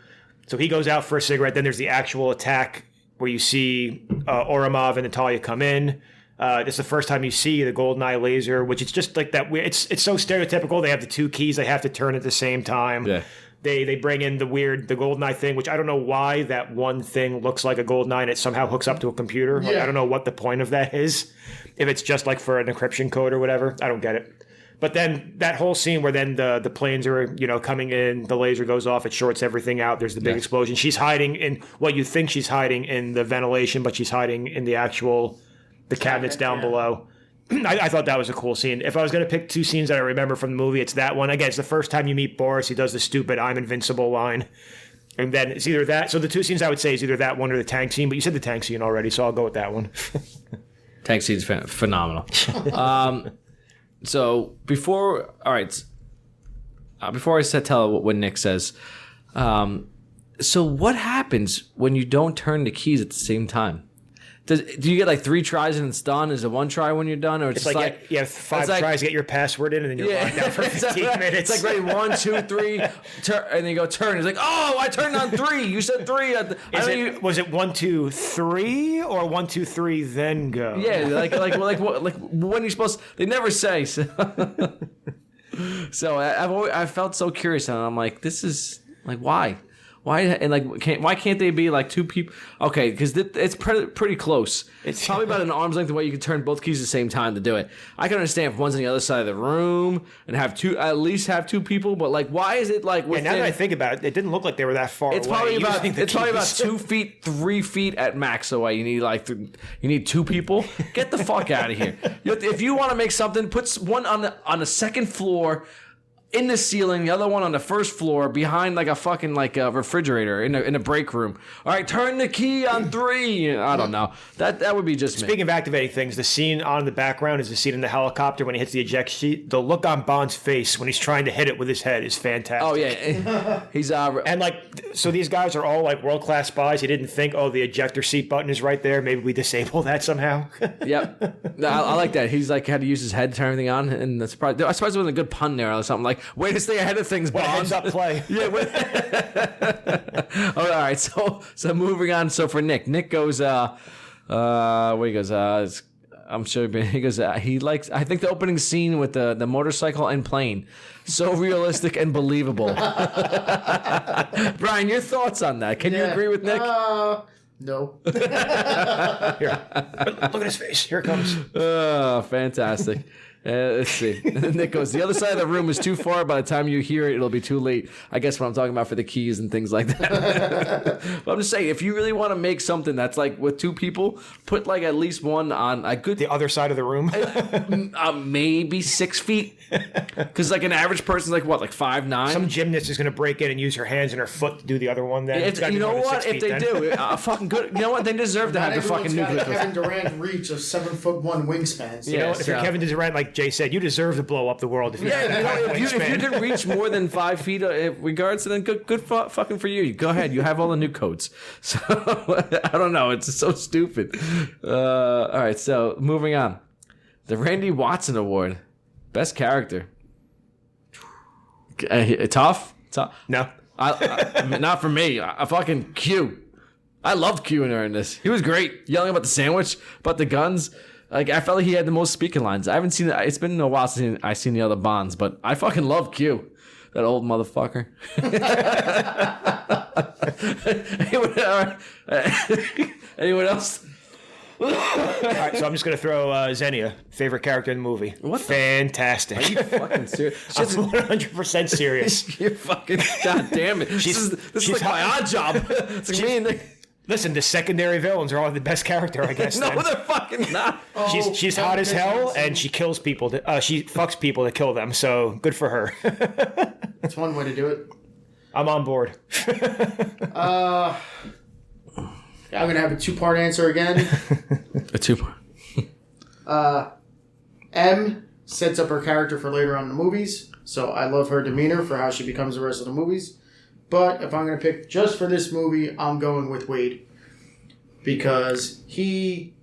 So he goes out for a cigarette. Then there's the actual attack where you see Oramov and Natalia come in. It's the first time you see the Goldeneye laser, which it's just like that. It's so stereotypical. They have the two keys. They have to turn at the same time. Yeah. They bring in the Goldeneye thing, which I don't know why that one thing looks like a Goldeneye and it somehow hooks up to a computer. Like, I don't know what the point of that is. If it's just like for an encryption code or whatever, I don't get it. But then that whole scene where then the planes are, coming in, the laser goes off, it shorts everything out. There's the big explosion. She's hiding in what you think she's hiding in the ventilation, but she's hiding in the cabinets down below. I thought that was a cool scene. If I was going to pick two scenes that I remember from the movie, it's that one. Again, it's the first time you meet Boris. He does the stupid "I'm invincible" line. And then it's either that. So the two scenes I would say is either that one or the tank scene. But you said the tank scene already, so I'll go with that one. Tank scene's phenomenal. So before I tell what Nick says, so what happens when you don't turn the keys at the same time? Do you get like 3 tries and it's done? Is it 1 try when you're done, or it's just like you have 5 tries to get your password in, and then you're locked out for 15 minutes? It's like ready 1, 2, 3, and then you go turn. It's like, oh, I turned on 3. You said 3. Was it 1, 2, 3 or 1, 2, 3 then go? Yeah, like when you're supposed. They never say. So, I've felt so curious, and I'm like, this is like why. Why and like why can't they be like 2 people? Okay, because it's pretty close. It's probably about an arm's length away. You can turn both keys at the same time to do it. I can understand if one's on the other side of the room and at least have 2 people. But like, why is it like? Now that I think about it, it didn't look like they were that far it's away. It's probably about 2 feet, 3 feet at max away. You need 2 people. Get the fuck out of here. If you want to make something, put one on the second floor. In the ceiling, the other one on the first floor, behind like a fucking refrigerator in a break room. All right, turn the key on 3. I don't know. That would be just me. Speaking of activating things, the scene on the background is the scene in the helicopter when he hits the eject seat. The look on Bond's face when he's trying to hit it with his head is fantastic. Oh yeah, he's and so these guys are all like world class spies. He didn't think, the ejector seat button is right there. Maybe we disable that somehow. Yep, I like that. He's like had to use his head to turn everything on, and that's probably I suppose there was a good pun there or something like. Way to stay ahead of things, Bond. Heads up play. Yeah. All right. So moving on. So for Nick goes. Where he goes. I'm sure he goes. He likes. I think the opening scene with the motorcycle and plane, so realistic and believable. Brian, your thoughts on that? Can you agree with Nick? No. Here, look at his face. Here it comes. Oh, fantastic. Let's see. Nick goes, the other side of the room is too far. By the time you hear it, it'll be too late. I guess what I'm talking about for the keys and things like that. But I'm just saying, if you really want to make something that's like with 2 people, put like at least one on a good... The other side of the room? Maybe 6 feet. Because like an average person's like what, like 5'9"? Some gymnast is going to break in and use her hands and her foot to do the other one then. You know what? If they do, fucking good. You know what? They deserve to have the fucking nuclear. Kevin Durant reach of 7'1" wingspan. You know, if you're Kevin Durant, like Jay said, you deserve to blow up the world. If you can reach more than 5 feet regards, then good fucking for you. Go ahead. You have all the new codes. So I don't know. It's so stupid. All right. So moving on, the Randy Watson Award, best character. Tough. No, not for me. I fucking Q. I love Q in this. He was great, yelling about the sandwich, about the guns. Like, I felt like he had the most speaking lines. I haven't seen it. It's been a while since I've seen the other Bonds, but I fucking love Q. That old motherfucker. Anyone else? All right, so I'm just going to throw Xenia, favorite character in the movie. What? Fantastic. Are you fucking serious? I'm 100% serious. You're fucking... God damn it. This is like my odd job. It's like me and the... Listen, the secondary villains are all the best character, I guess. No, then. they're fucking not. She's hot as hell, and she kills people. She fucks people to kill them, so good for her. That's one way to do it. I'm on board. I'm going to have a two-part answer again. A two-part. M sets up her character for later on in the movies, so I love her demeanor for how she becomes the rest of the movies. But if I'm going to pick just for this movie, I'm going with Wade. Because he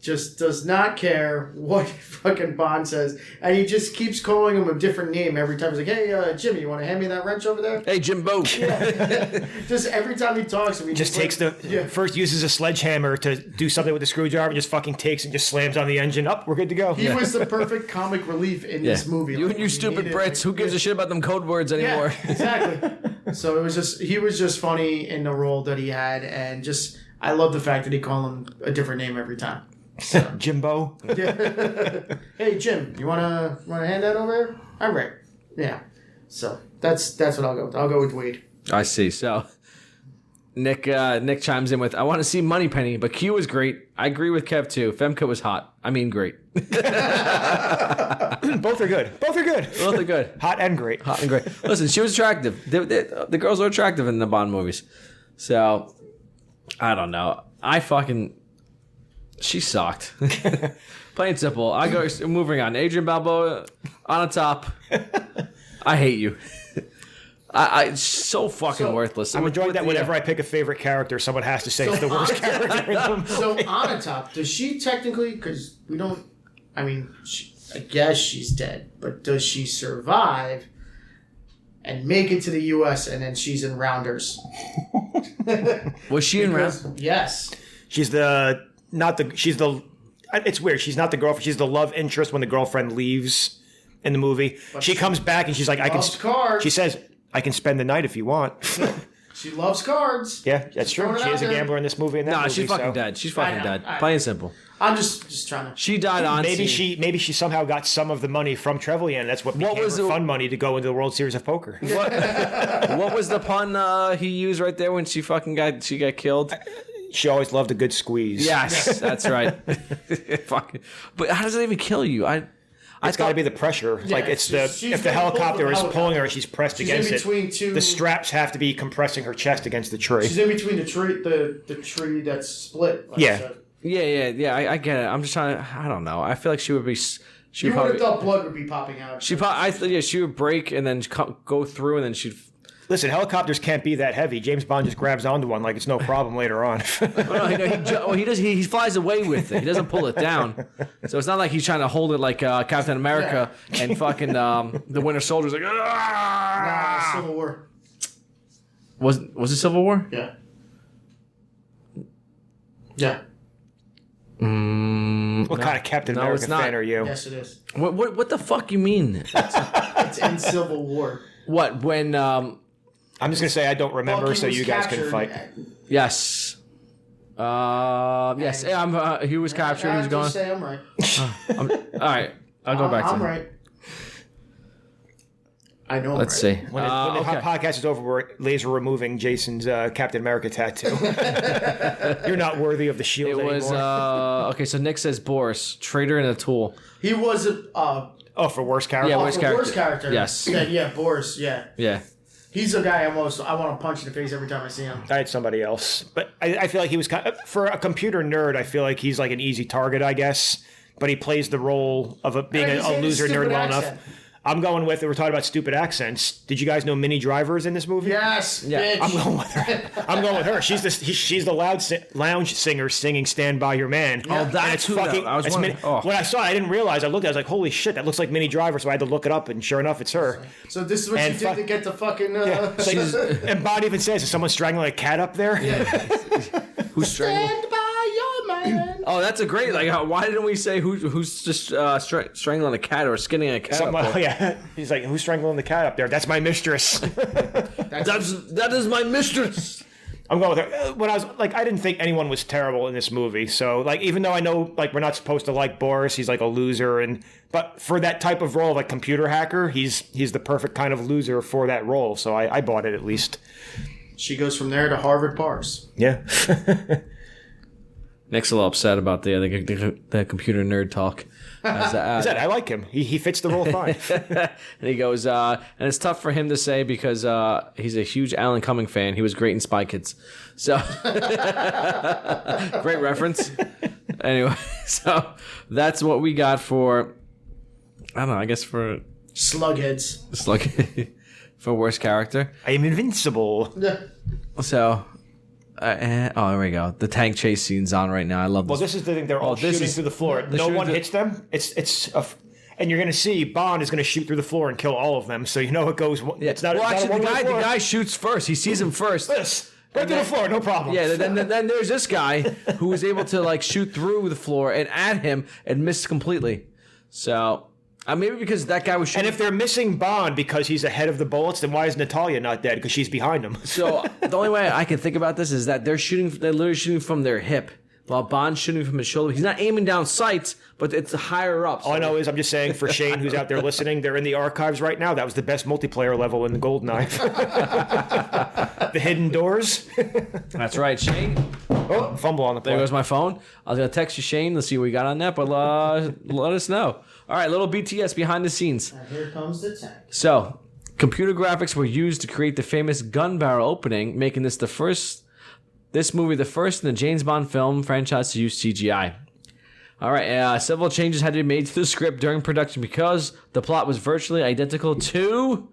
just does not care what fucking Bond says. And he just keeps calling him a different name every time. He's like, hey, Jimmy, you want to hand me that wrench over there? Hey, Jimbo. Yeah. Just every time he talks to me. Just takes first uses a sledgehammer to do something with the screwdriver and just fucking takes and just slams on the engine. Up, we're good to go. He was the perfect comic relief in this movie. You and your stupid Brits. Who gives a shit about them code words anymore? Yeah, exactly. So it was he was just funny in the role that he had, and just I love the fact that he called him a different name every time. So. Jimbo. Yeah. Hey Jim, you wanna hand that over here? All right. Yeah. So that's what I'll go with. I'll go with Wade. I see. So Nick chimes in with, I want to see Moneypenny, but Q was great. I agree with Kev too. Femke was hot. I mean, great. Both are good. Both are good. Both are good. Hot and great. Hot and great. Listen, she was attractive. The girls are attractive in the Bond movies. So I don't know. She sucked. Plain and simple. Moving on. Adrian Balboa on the top. I hate you. It's so fucking worthless. I'm enjoying that whenever I pick a favorite character, someone has to say it's the worst character in them. So Onatop, does she technically, because we don't, I mean, I guess she's dead, but does she survive and make it to the U.S. and then she's in Rounders? Was she in Rounders? Yes. She's it's weird. She's not the girlfriend. She's the love interest when the girlfriend leaves in the movie. But she comes back and she's like, cards. She says, I can spend the night if you want. She loves cards. Yeah, that's true. She is a gambler in this movie. No, she's fucking dead. She's fucking dead. Plain and simple. I'm just trying to. She died on scene. Maybe she somehow got some of the money from Trevelyan. That's what became her fun money to go into the World Series of Poker. What was the pun he used right there when she got killed? She always loved a good squeeze. Yes, that's right. But how does it even kill you? It's got to be the pressure. Yeah, like if the helicopter is pulling her, she's pressed against it. The straps have to be compressing her chest against the tree. She's in between the tree that's split. Yeah, I get it. I'm just trying to. I don't know. I feel like she would be. You would have thought blood would be popping out. She would break and then go through and then she'd. Listen, helicopters can't be that heavy. James Bond just grabs onto one like it's no problem later on. He flies away with it. He doesn't pull it down. So it's not like he's trying to hold it like Captain America and fucking the Winter Soldier's like. Nah, Civil War. Was it Civil War? Yeah. Yeah. What kind of Captain America fan are you? Yes, it is. What the fuck you mean? It's in Civil War. What when? I'm just gonna say I don't remember, so you guys can fight. Yes. Yes. Yeah, he was captured. He was going. Say I'm right. All right. I'll go back to him. I'm right. I know. Let's see. When the podcast is over, we're laser removing Jason's Captain America tattoo. You're not worthy of the shield anymore. It was okay. So Nick says Boris, traitor and a tool. He was for worst character. Yeah, worst character. Yes. Yeah, Boris. Yeah. Yeah. He's a guy I want to punch in the face every time I see him. I had somebody else, but I feel like he was for a computer nerd. I feel like he's like an easy target, I guess. But he plays the role of being a loser nerd well enough. I'm going with it. We're talking about stupid accents. Did you guys know Minnie Driver is in this movie? Yes, yeah. Bitch. I'm going with her. She's the lounge singer singing "Stand by Your Man." Yeah. Oh, that's who fucking. I was wondering. When I saw it, I didn't realize. I looked at it, I was like, "Holy shit, that looks like Minnie Driver." So I had to look it up, and sure enough, it's her. So this is what you did to get the fucking. And Bond even says, "Is someone strangling a cat up there?" Yeah. Who's strangling? Stand by your man. Oh, that's a great. Like, why didn't we say who's just strangling a cat or skinning a cat? Yeah, he's like, "Who's strangling the cat up there?" That's my mistress. that is my mistress. I'm going with her. When I was like, I didn't think anyone was terrible in this movie. So like, even though I know like we're not supposed to like Boris, he's like a loser, but for that type of role of like computer hacker, he's the perfect kind of loser for that role. So I bought it at least. She goes from there to Harvard Bars. Yeah. Nick's a little upset about the computer nerd talk. I like him. He fits the role fine. And he goes, and it's tough for him to say because he's a huge Alan Cumming fan. He was great in Spy Kids. So, great reference. Anyway, so that's what we got for, I don't know, I guess for... Slugheads. For worst character. I am invincible. Yeah. So... there we go. The tank chase scene's on right now. I love this. Well, this is the thing. They're all shooting through the floor. No one hits them. And you're going to see Bond is going to shoot through the floor and kill all of them. So you know it goes. Yeah. It's not. Well, actually, the guy shoots first. He sees him first. This right through the floor, no problem. Yeah. Then there's this guy who was able to like shoot through the floor and at him and miss completely. So. Maybe because that guy was shooting. And if they're missing Bond because he's ahead of the bullets, then why is Natalia not dead? Because she's behind him. So the only way I can think about this is that they're literally shooting from their hip, while Bond's shooting from his shoulder. He's not aiming down sights, but it's higher up. So. All I know is I'm just saying for Shane, who's out there listening, they're in the archives right now. That was the best multiplayer level in the Goldeneye. The hidden doors. That's right, Shane. Oh, fumble on the play. There goes my phone. I was going to text you, Shane. Let's see what we got on that, but let us know. All right, little BTS behind the scenes. And here comes the tank. So, computer graphics were used to create the famous gun barrel opening, making this movie the first in the James Bond film franchise to use CGI. All right, several changes had to be made to the script during production because the plot was virtually identical to...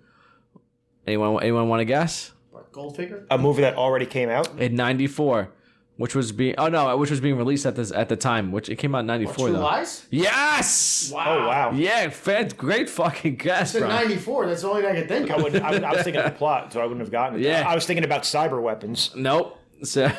Anyone want to guess? Goldfinger? A movie that already came out? In 94. Which was being released at the time, which it came out in 94 True though. Lies? Yes! Wow. Oh, wow. Yeah, great fucking guess, It's in bro. 94. That's the only thing I could think of. I was thinking of the plot, so I wouldn't have gotten it. Yeah. I was thinking about cyber weapons. Nope. So,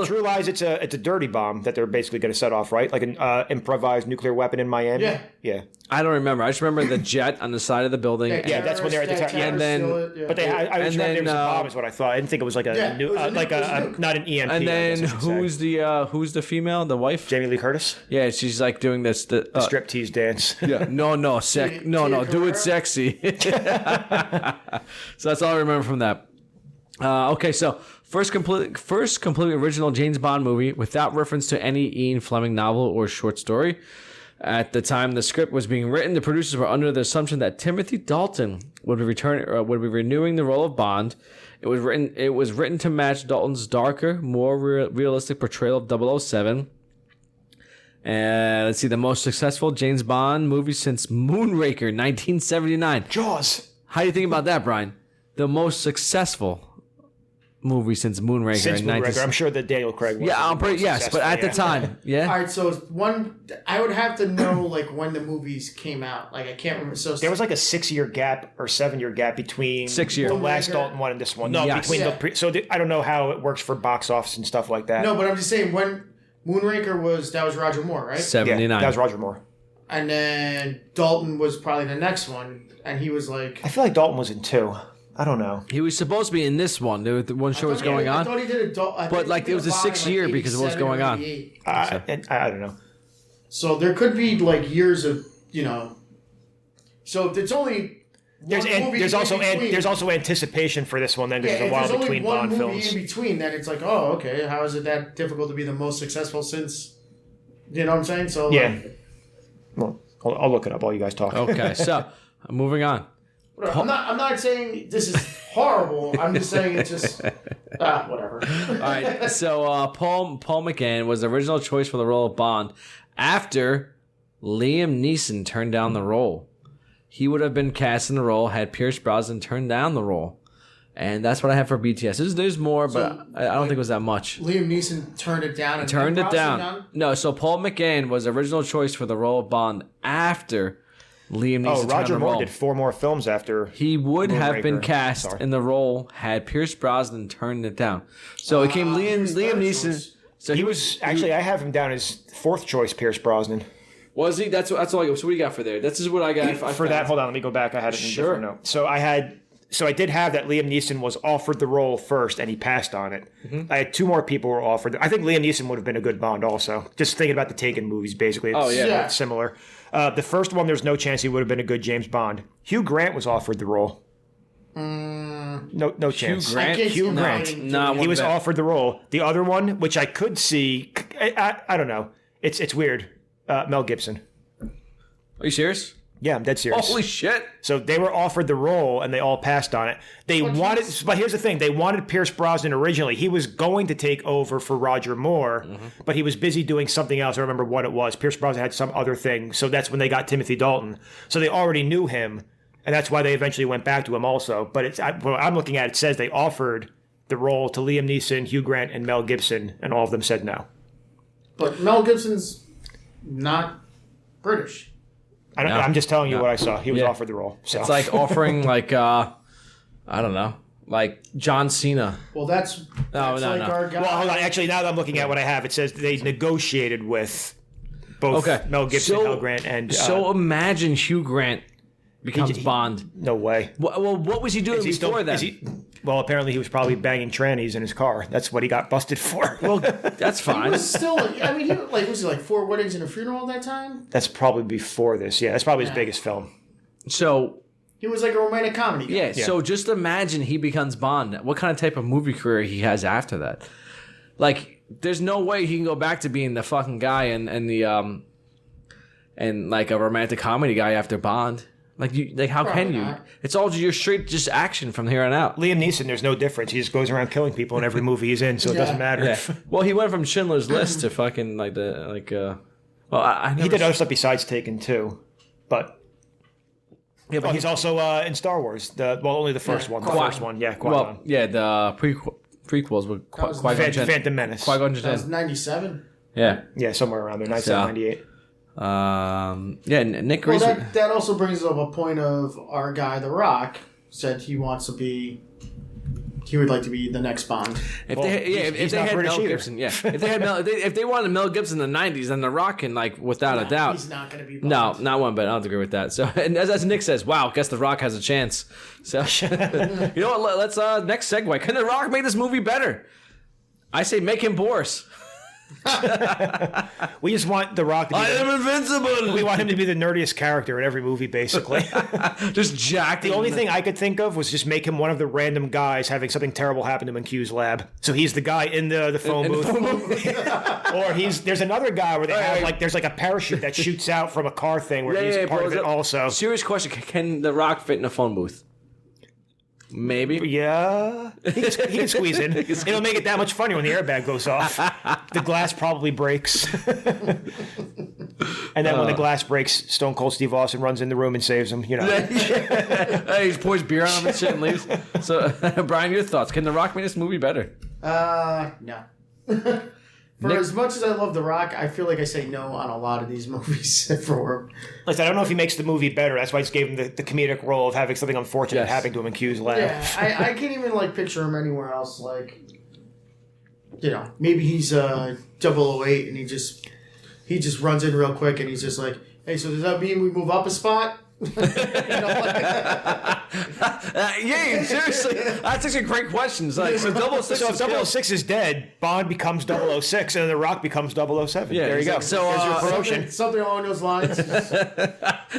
True Lies, it's a dirty bomb that they're basically going to set off, right? Like an improvised nuclear weapon in Miami. Yeah. Yeah. I don't remember. I just remember the jet on the side of the building. Yeah, that's when they're at the top. And then, But I just remember there was a bomb, is what I thought. I didn't think it was like Yeah, it was a nuke. not an EMP. and then I guess I should say. who's the female, the wife? Jamie Lee Curtis? Yeah, she's like doing this. The Striptease dance. Yeah, no, do Carrera? it sexy. So that's all I remember from that. Okay, so first completely original James Bond movie without reference to any Ian Fleming novel or short story. At the time the script was being written, the producers were under the assumption that Timothy Dalton would be renewing the role of Bond. It was written to match Dalton's darker, more realistic portrayal of 007. And let's see, the most successful James Bond movie since Moonraker, 1979. Jaws. How do you think about that, Brian? The most successful movie since Moonraker. Since Moonraker. I'm sure that Daniel Craig was. Yeah, I'm pretty. Yes, but at the time, yeah. All right, so I would have to know like when the movies came out. Like I can't remember. So There was like a 6-year gap or 7-year gap between 6 year. the last Dalton one and this one. No, Yes. between I don't know how it works for box office and stuff like that. no, but I'm just saying when Moonraker that was Roger Moore, right? 79. Yeah, that was Roger Moore. And then Dalton was probably the next one, and he was like. I feel like Dalton was in 2. I don't know. He was supposed to be in this one. The one show was going I on. thought he did But, like, it was a 6 year because of what was going on. I don't know. So there could be like years of So it's only There's also anticipation for this one then because there's a while between Bond films. If there's only one movie in between, then it's like, oh, okay, how is it that difficult to be the most successful since? You know what I'm saying? So Yeah. Well, I'll look it up while you guys talk. Okay, so moving on. I'm not saying this is horrible. I'm just saying it's just whatever. All right, so Paul McGann was the original choice for the role of Bond after Liam Neeson turned down the role. He would have been cast in the role had Pierce Brosnan turned down the role. And that's what I have for BTS. There's more, but I don't think it was that much. Liam Neeson turned it down. And Turned it down. No, so Paul McGann was the original choice for the role of Bond after Liam Neeson turned Roger the Moore role. did 4 more films after. He would have been Moonraker. cast Sorry. in the role had Pierce Brosnan turned it down. So it came Liam Neeson. So He was actually. I have him down as 4th choice. Pierce Brosnan. Was he? That's all I got. So what do you got for there? This is what I got. For that, hold on. Let me go back. I had it in a Sure. different note. So I did have that Liam Neeson was offered the role first, and he passed on it. Mm-hmm. I had 2 more people who were offered. I think Liam Neeson would have been a good Bond also. Just thinking about the Taken movies, basically. It's similar. The first one, there's no chance he would have been a good James Bond. Hugh Grant was offered the role. No chance. Grant? Hugh Grant. He was offered the role. The other one, which I could see, I don't know. It's weird. Mel Gibson. Are you serious? Yeah, I'm dead serious. Holy shit! So they were offered the role, and they all passed on it. But here's the thing: they wanted Pierce Brosnan originally. He was going to take over for Roger Moore, but he was busy doing something else. I don't remember what it was. Pierce Brosnan had some other thing, so that's when they got Timothy Dalton. So they already knew him, and that's why they eventually went back to him also. But what I'm looking at, it says they offered the role to Liam Neeson, Hugh Grant, and Mel Gibson, and all of them said no. But Mel Gibson's not British. I'm just telling you what I saw. He was offered the role. So. It's like offering I don't know, like John Cena. Well, that's No. our guy. Well, hold on. Actually, now that I'm looking at what I have, it says they negotiated with both Mel Gibson, Hugh Grant, and... so imagine Hugh Grant becomes Bond. No way. Well, what was he doing before that? Well, apparently he was probably banging trannies in his car. That's what he got busted for. Well, that's fine. He was still, was he like 4 weddings and a funeral at that time? That's probably before this. Yeah, that's probably his biggest film. So... He was like a romantic comedy guy. Yeah, so just imagine he becomes Bond. What kind of type of movie career he has after that? Like, there's no way he can go back to being the fucking guy and like a romantic comedy guy after Bond. How Probably can you? not. It's all just straight action from here on out. Liam Neeson, there's no difference. He just goes around killing people in every movie he's in, so it doesn't matter. Yeah. Well, he went from Schindler's List to fucking he did other stuff besides Taken too, but. Yeah, but he's also in Star Wars. Only the first one. The first one, yeah. Qui-Gon. Well, yeah, the prequels with Qui-Gon Jinn. Phantom Menace. Qui-Gon That was Jinn. 97. Yeah. Yeah, somewhere around there. 1998. Nick Well, Grayson. that also brings up a point of our guy, The Rock, said he would like to be the next Bond. If they had Mel Gibson, if they wanted Mel Gibson in the '90s, then The Rock can, without a doubt. He's not going to be No, Bond. not one bit. I don't agree with that. So, and as Nick says, wow, guess The Rock has a chance. So, you know what? Let's next segue. Can The Rock make this movie better? I say make him Boris. We just want The Rock to be... I am invincible! We want him to be the nerdiest character in every movie, basically. Just jacked. The only thing I could think of was just make him one of the random guys having something terrible happen to him in Q's lab. So he's the guy in the phone booth. Or there's another guy where they have there's a parachute that shoots out from a car thing where he's part of it also. Serious question. Can The Rock fit in a phone booth? Maybe. Yeah. He can squeeze in. It'll make it that much funnier when the airbag goes off. The glass probably breaks. And then when the glass breaks, Stone Cold Steve Austin runs in the room and saves him. He pours beer on him and shit and leaves. So, Brian, your thoughts. Can The Rock make this movie better? No. As much as I love The Rock, I feel like I say no on a lot of these movies. I don't know if he makes the movie better. That's why I just gave him the comedic role of having something unfortunate happen to him in Q's lab. Yeah, I can't even picture him anywhere else. Maybe he's 008 and he just runs in real quick and he's just like, hey, so does that mean we move up a spot? Yeah, seriously, that's actually a great question. So 006 So if 006 is dead, Bond becomes 006 and The Rock becomes 007. Yeah, there you go. So there's your promotion. Something along those lines.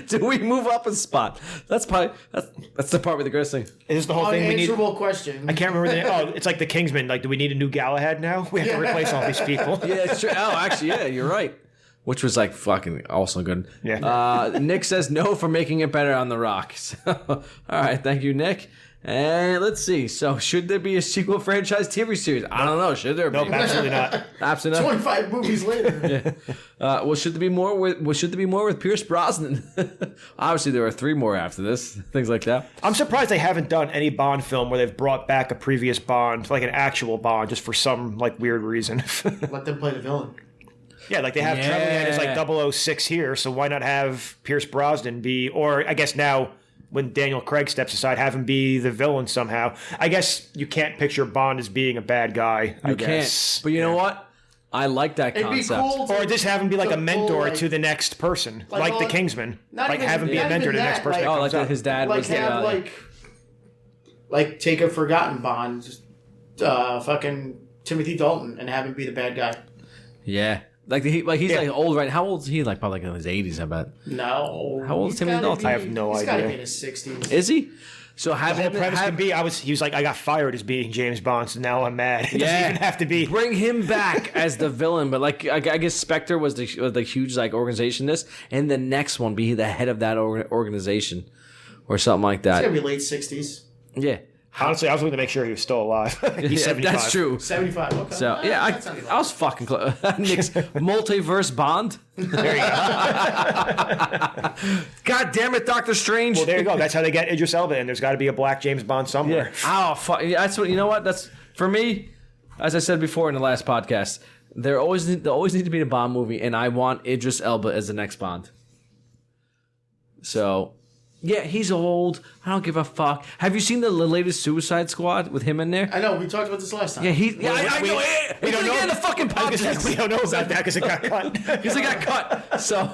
Do we move up a spot? That's the part with the greatest thing. Is the whole thing we need? Unanswerable question. I can't remember the name. Oh, it's like the Kingsman. Do we need a new Galahad now? We have to replace all these people. Yeah, it's true. Oh, actually, yeah, you're right. Which was fucking also good. Yeah. Nick says no for making it better on The Rock. So, all right, thank you, Nick. And let's see. So, should there be a sequel franchise TV series? I don't know. Should there be? Nope, absolutely not. Absolutely not. 25 movies later. Yeah. Should there be more with Pierce Brosnan? Obviously, there are 3 more after this. Things like that. I'm surprised they haven't done any Bond film where they've brought back a previous Bond, like an actual Bond, just for some weird reason. Let them play the villain. Yeah, they have Trevelyan as 006 here, so why not have Pierce Brosnan be, or I guess now when Daniel Craig steps aside, have him be the villain somehow. I guess you can't picture Bond as being a bad guy, I guess. Can't. But you know what? I like that concept. It'd be cool or just have him be like a mentor to the next person, like the Kingsman. Have him be a mentor to the next person. Oh, that his dad was take a forgotten Bond, fucking Timothy Dalton, and have him be the bad guy. Yeah. He's like old, right? How old is he? Like probably like in his 80s, I bet. No. How old is Timothy Dalton? I have no He's got to idea. be in his 60s. Is he? So The whole premise can be he was like, I got fired as being James Bond, so now I'm mad. It doesn't even have to be. Bring him back as the villain, but like I guess Spectre was the huge like organization. And the next one be the head of that organization or something like that. It's going to be late 60s. Yeah. Honestly, I was looking to make sure he was still alive. He's 75. That's true. 75, okay. So yeah, I was fucking close. Nick's multiverse Bond. There you go. God damn it, Doctor Strange. Well, there you go. That's how they get Idris Elba, and there's got to be a black James Bond somewhere. Yeah. Oh, fuck. Yeah, that's what. You know what? That's for me. As I said before in the last podcast, there always need to be a Bond movie, and I want Idris Elba as the next Bond. So, yeah, he's old. I don't give a fuck. Have you seen the latest Suicide Squad with him in there? I know. We talked about this last time. Yeah, I know. We don't know the fucking podcast. We don't know about that because it got cut. Because it got cut. So,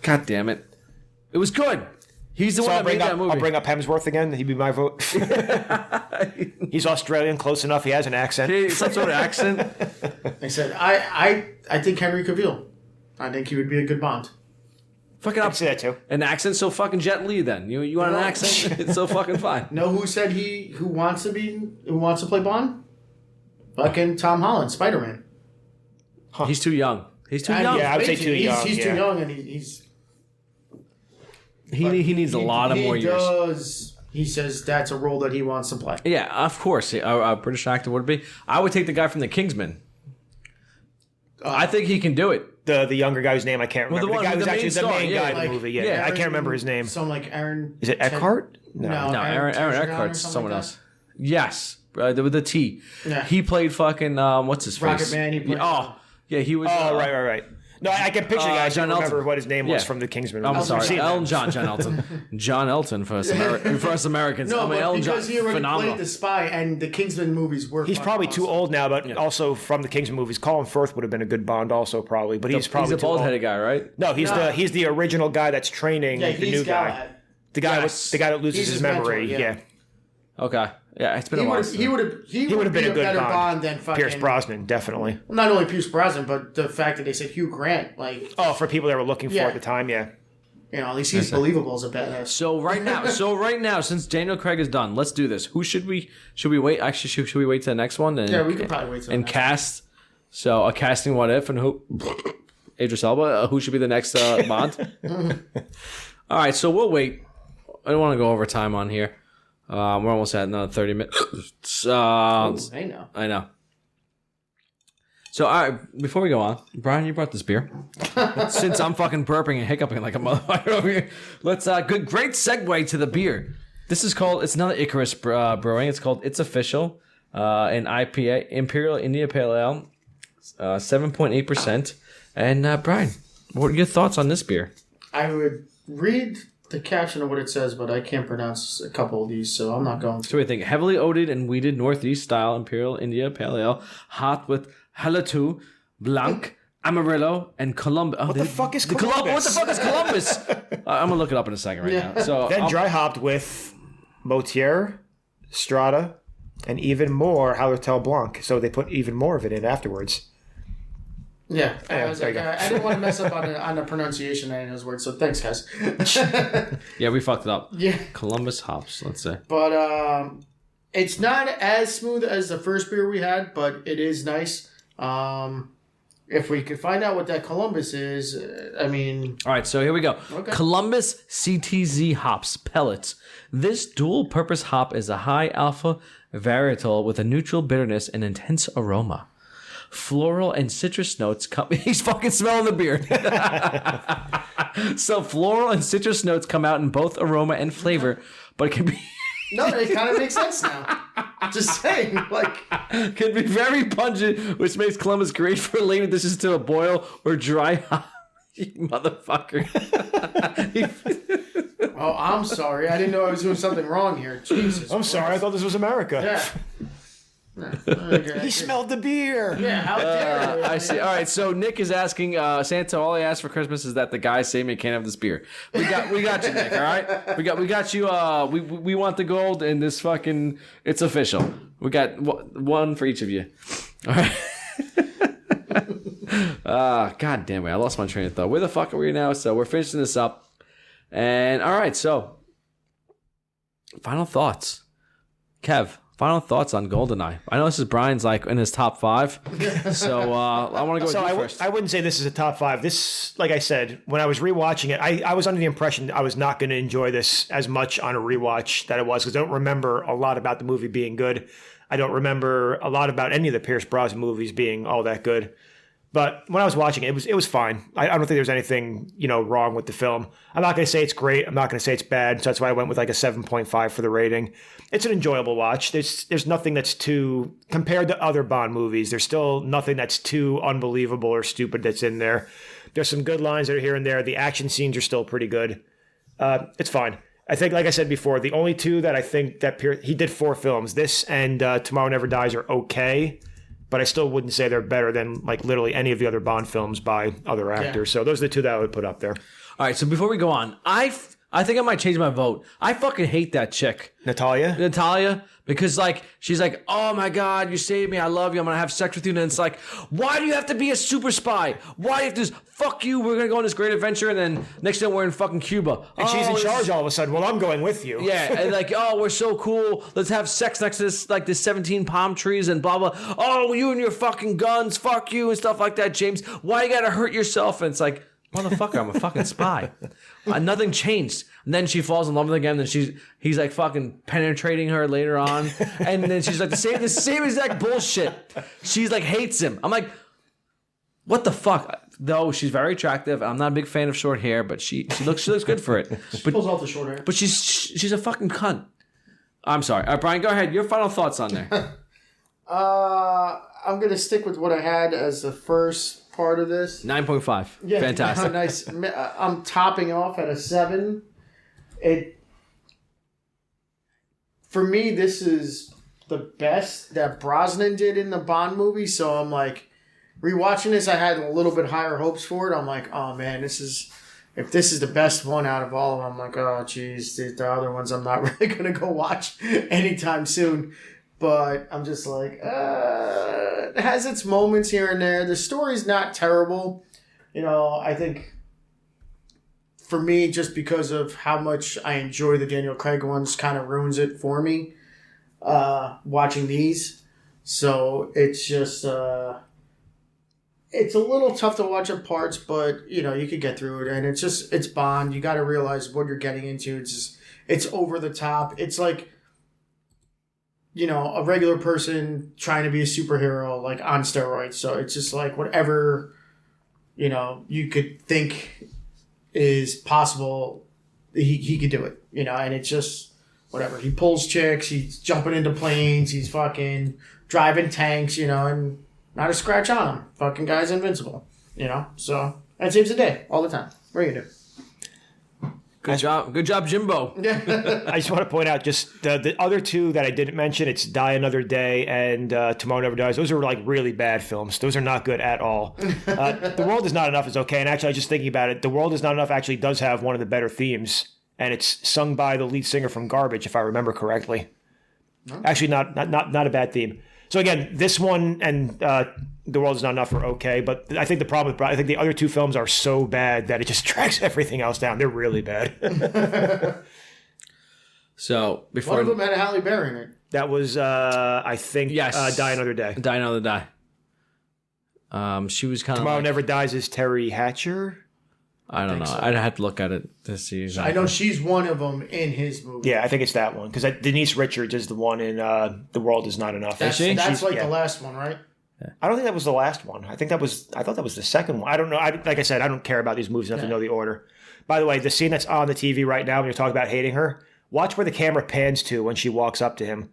God damn it, it was good. He's the one that made that movie. I'll bring up Hemsworth again. He'd be my vote. He's Australian, close enough. He has an accent. Some sort of accent. I said, I think Henry Cavill. I think he would be a good Bond. Fucking I up. can see that too. An accent so fucking Jet Li then. You want an accent? It's so fucking fine. Know who said who wants to play Bond? Fucking Tom Holland, Spider-Man. Huh. He's too young. He's too young. Yeah, I would say too young. He's too young, and he's he needs a lot of more years. He says that's a role that he wants to play. Yeah, of course. A British actor would be. I would take the guy from The Kingsman. I think he can do it. The younger guy whose name I can't remember. Well, the guy who's the actually main the star, main yeah, guy in like the movie. Yeah, Aaron, I can't remember his name. Some like Aaron. Is it Eckhart? No, Aaron Eckhart's someone like else. Yes, with the T. Yeah. He played fucking what's his face? Rocket Man. He played. He was. Oh, right. No, I can picture the guy. I John don't remember Elton. what his name was Yeah. from the Kingsman. I'm movie. sorry, I've seen John Elton. John Elton for us, for us Americans. No, I mean, but Elton because John, he already phenomenal. played the spy, and the Kingsman movies were. He's fucking probably too awesome. old now, but also from the Kingsman movies, Colin Firth would have been a good Bond, also probably. But he's probably He's a too old. bald-headed guy, right? No, he's the original guy that's training Yeah, the he's new guy. Galahad. The guy Yes. the guy that loses He's his his memory. mentor, yeah. Okay, yeah, it's been a He while. would have been a good better Bond. Bond than fucking Pierce Brosnan, definitely. Well, not only Pierce Brosnan, but the fact that they said Hugh Grant, like Oh, for people that were looking for Yeah. at the time, yeah. at least he's believable as a badass. So right now, since Daniel Craig is done, let's do this. Who should we wait? Actually, should we wait to the next one? And, Yeah, we could probably wait till and the next cast. So a casting what if and who? Idris Elba. Who should be the next Bond? All right, so we'll wait. I don't want to go over time on here. We're almost at another 30 minutes. I know. I know. So, all right, before we go on, Brian, you brought this beer. Since I'm fucking burping and hiccuping like a motherfucker over here, let's great segue to the beer. This is called. It's another Icarus Brewing. It's called It's Official, an IPA, Imperial India Pale Ale, 7.8%. And Brian, what are your thoughts on this beer? I would read the caption of what it says, but I can't pronounce a couple of these, so I'm not going to. So we think heavily oated and wheated Northeast style Imperial India Pale Ale, hot with Halatu, Blanc, Amarillo, and Columbus. What the fuck is Columbus? What the fuck is Columbus? I'm gonna look it up in a second now. So Then dry hopped with Motier, Strata, and even more Hallertau Blanc. So they put even more of it in afterwards. Yeah, I was there like, you go. I didn't want to mess up on the pronunciation of any of those words, so thanks, guys. yeah, we fucked it up. Yeah. Columbus hops. Let's say. But it's not as smooth as the first beer we had, but it is nice. If we could find out what that Columbus is, I mean... All right, so here we go. Okay. Columbus CTZ hops pellets. This dual-purpose hop is a high alpha varietal with a neutral bitterness and intense aroma. Floral and citrus notes come... He's fucking smelling the beer. So floral and citrus notes come out in both aroma and flavor, but it can be... No, it kind of makes sense now. Just saying, like... Can be very pungent, which makes Columbus great for laying dishes to a boil or dry hop. You motherfucker. Oh, I'm sorry. I didn't know I was doing something wrong here. Jesus. I'm sorry, I thought this was America. Yeah. Okay. He smelled the beer. Yeah, how dare you? I see. All right, so Nick is asking Santa. All I asked for Christmas is that the guy save me a can of this beer. We got you, Nick. All right, we got you. We want the gold, and this fucking it's official. We got one for each of you. All right. God damn it. I lost my train of thought. Where the fuck are we now? So we're finishing this up. And all right, so final thoughts. Kev, final thoughts on Goldeneye. I know this is Brian's like in his top 5. So I want to go with you first. I wouldn't say this is a top 5. This, like I said, when I was rewatching it, I was under the impression I was not going to enjoy this as much on a rewatch that it was, because I don't remember a lot about the movie being good. I don't remember a lot about any of the Pierce Brosnan movies being all that good. But when I was watching it, it was fine. I don't think there's anything, wrong with the film. I'm not going to say it's great. I'm not going to say it's bad. So that's why I went with like a 7.5 for the rating. It's an enjoyable watch. There's nothing that's too, compared to other Bond movies, there's still nothing that's too unbelievable or stupid that's in there. There's some good lines that are here and there. The action scenes are still pretty good. It's fine. I think, like I said before, the only two that I think that he did 4 films. This and Tomorrow Never Dies are okay. But I still wouldn't say they're better than like literally any of the other Bond films by other actors. Yeah. So those are the two that I would put up there. All right, so before we go on, I think I might change my vote. I fucking hate that chick. Natalia, because like she's like, oh my God, you saved me, I love you, I'm gonna have sex with you, and it's like, why do you have to be a super spy? Why do you have to just, fuck you, we're gonna go on this great adventure, and then next thing we're in fucking Cuba. And she's in charge all of a sudden. Well, I'm going with you. Yeah, and like, oh, we're so cool, let's have sex next to this 17 palm trees and blah blah. Oh, you and your fucking guns, fuck you and stuff like that, James. Why you gotta hurt yourself? And it's like, motherfucker, I'm a fucking spy. Nothing changed. And then she falls in love with him again. And he's like fucking penetrating her later on. And then she's like the same exact bullshit. She's like hates him. I'm like, what the fuck? Though she's very attractive. I'm not a big fan of short hair, but she looks good for it. She pulls off the short hair. But she's a fucking cunt. I'm sorry. All right, Brian, go ahead. Your final thoughts on there. I'm gonna stick with what I had as the first part of this. 9.5. Yeah, fantastic. Nice. I'm topping off at a 7. For me, this is the best that Brosnan did in the Bond movie. So I'm like, rewatching this, I had a little bit higher hopes for it. I'm like, oh man, if this is the best one out of all of them, I'm like, oh geez, the other ones I'm not really gonna go watch anytime soon. But I'm just like, it has its moments here and there. The story's not terrible. I think for me, just because of how much I enjoy the Daniel Craig ones, kind of ruins it for me watching these. So it's just, it's a little tough to watch at parts, but, you could get through it. And it's Bond. You got to realize what you're getting into. It's over the top. It's like, a regular person trying to be a superhero, like on steroids. So it's just like whatever, you could think is possible, he could do it, and it's just whatever. He pulls chicks, he's jumping into planes, he's fucking driving tanks, and not a scratch on him. Fucking guy's invincible, So that saves the day all the time. What are you gonna do? Good job, Jimbo. I just want to point out just the other two that I didn't mention. It's Die Another Day and Tomorrow Never Dies. Those are like really bad films. Those are not good at all. The World Is Not Enough is okay. And actually, I was just thinking about it. The World Is Not Enough actually does have one of the better themes. And it's sung by the lead singer from Garbage, if I remember correctly. Oh. Actually, not a bad theme. So again, this one and The World Is Not Enough are okay, but I think I think the other two films are so bad that it just drags everything else down. They're really bad. So before one of them had Halle Berry in it. That was I think yes. Die Another Day. Die Another Day. She was kind of Tomorrow Never Dies is Terry Hatcher. I don't know. So. I'd have to look at it to see. Exactly. I know she's one of them in his movie. Yeah, I think it's that one because Denise Richards is the one in The World Is Not Enough. That's the last one, right? Yeah. I don't think that was the last one. I thought that was the second one. I don't know. Like I said, I don't care about these movies enough to know the order. By the way, the scene that's on the TV right now when you're talking about hating her, watch where the camera pans to when she walks up to him.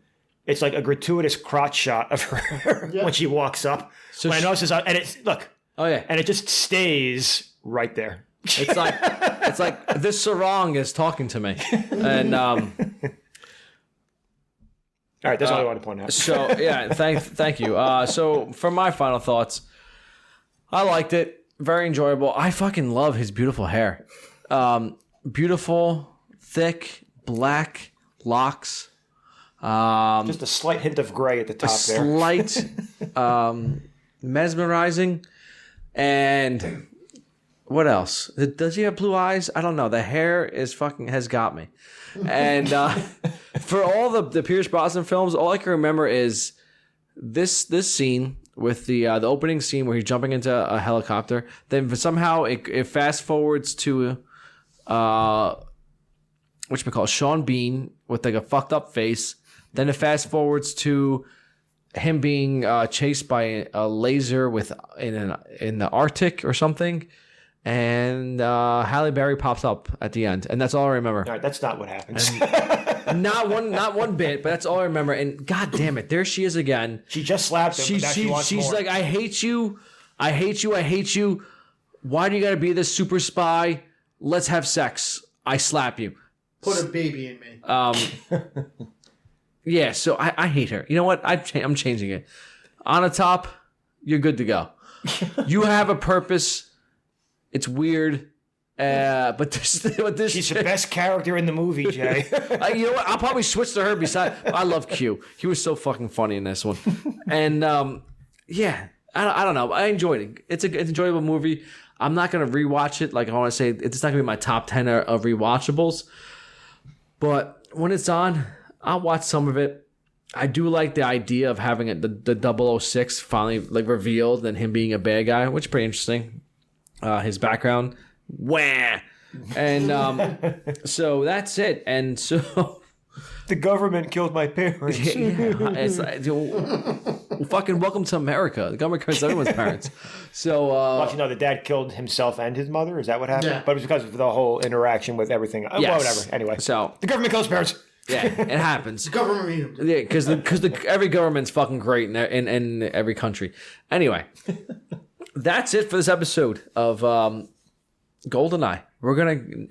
It's like a gratuitous crotch shot of her when she walks up. So I notice and it's look. Oh yeah, and it just stays right there. It's like this sarong is talking to me, and all right, that's all I want to point out. So yeah, thank you. So for my final thoughts, I liked it, very enjoyable. I fucking love his beautiful hair, beautiful, thick, black locks. Just a slight hint of gray at the top there. Slight, mesmerizing. And what else? Does he have blue eyes? I don't know. The hair has got me. And for all the Pierce Brosnan films, all I can remember is this scene with the opening scene where he's jumping into a helicopter. Then somehow it fast forwards to whatchamacallit, Sean Bean with like a fucked up face. Then it fast forwards to him being chased by a laser in the Arctic or something. And Halle Berry pops up at the end, and that's all I remember. All right, that's not what happens. Not one bit, but that's all I remember. And god damn it, there she is again. She just slapped him. She's more. Like, I hate you. I hate you. I hate you. Why do you got to be this super spy? Let's have sex. I slap you. Put a baby in me. Yeah. So I hate her. You know what? I'm changing it. On the top, you're good to go. You have a purpose. It's weird, but this she's the best character in the movie, Jay. You know what? I'll probably switch to her. I love Q. He was so fucking funny in this one, and yeah, I don't know. I enjoyed it. It's an enjoyable movie. I'm not gonna rewatch it. Like I want to say, it's not gonna be my top 10 of rewatchables, but when it's on, I'll watch some of it. I do like the idea of having the 006 finally like revealed and him being a bad guy, which is pretty interesting. His background, wah, and so that's it. And so the government killed my parents. It's like, fucking welcome to America. The government kills everyone's parents. So, actually, no, the dad killed himself and his mother. Is that what happened? Yeah. But it was because of the whole interaction with everything. Yes. Well, whatever. Anyway, so the government kills parents. Yeah, it happens. Government. Yeah, because every government's fucking great in every country. Anyway. That's it for this episode of Goldeneye.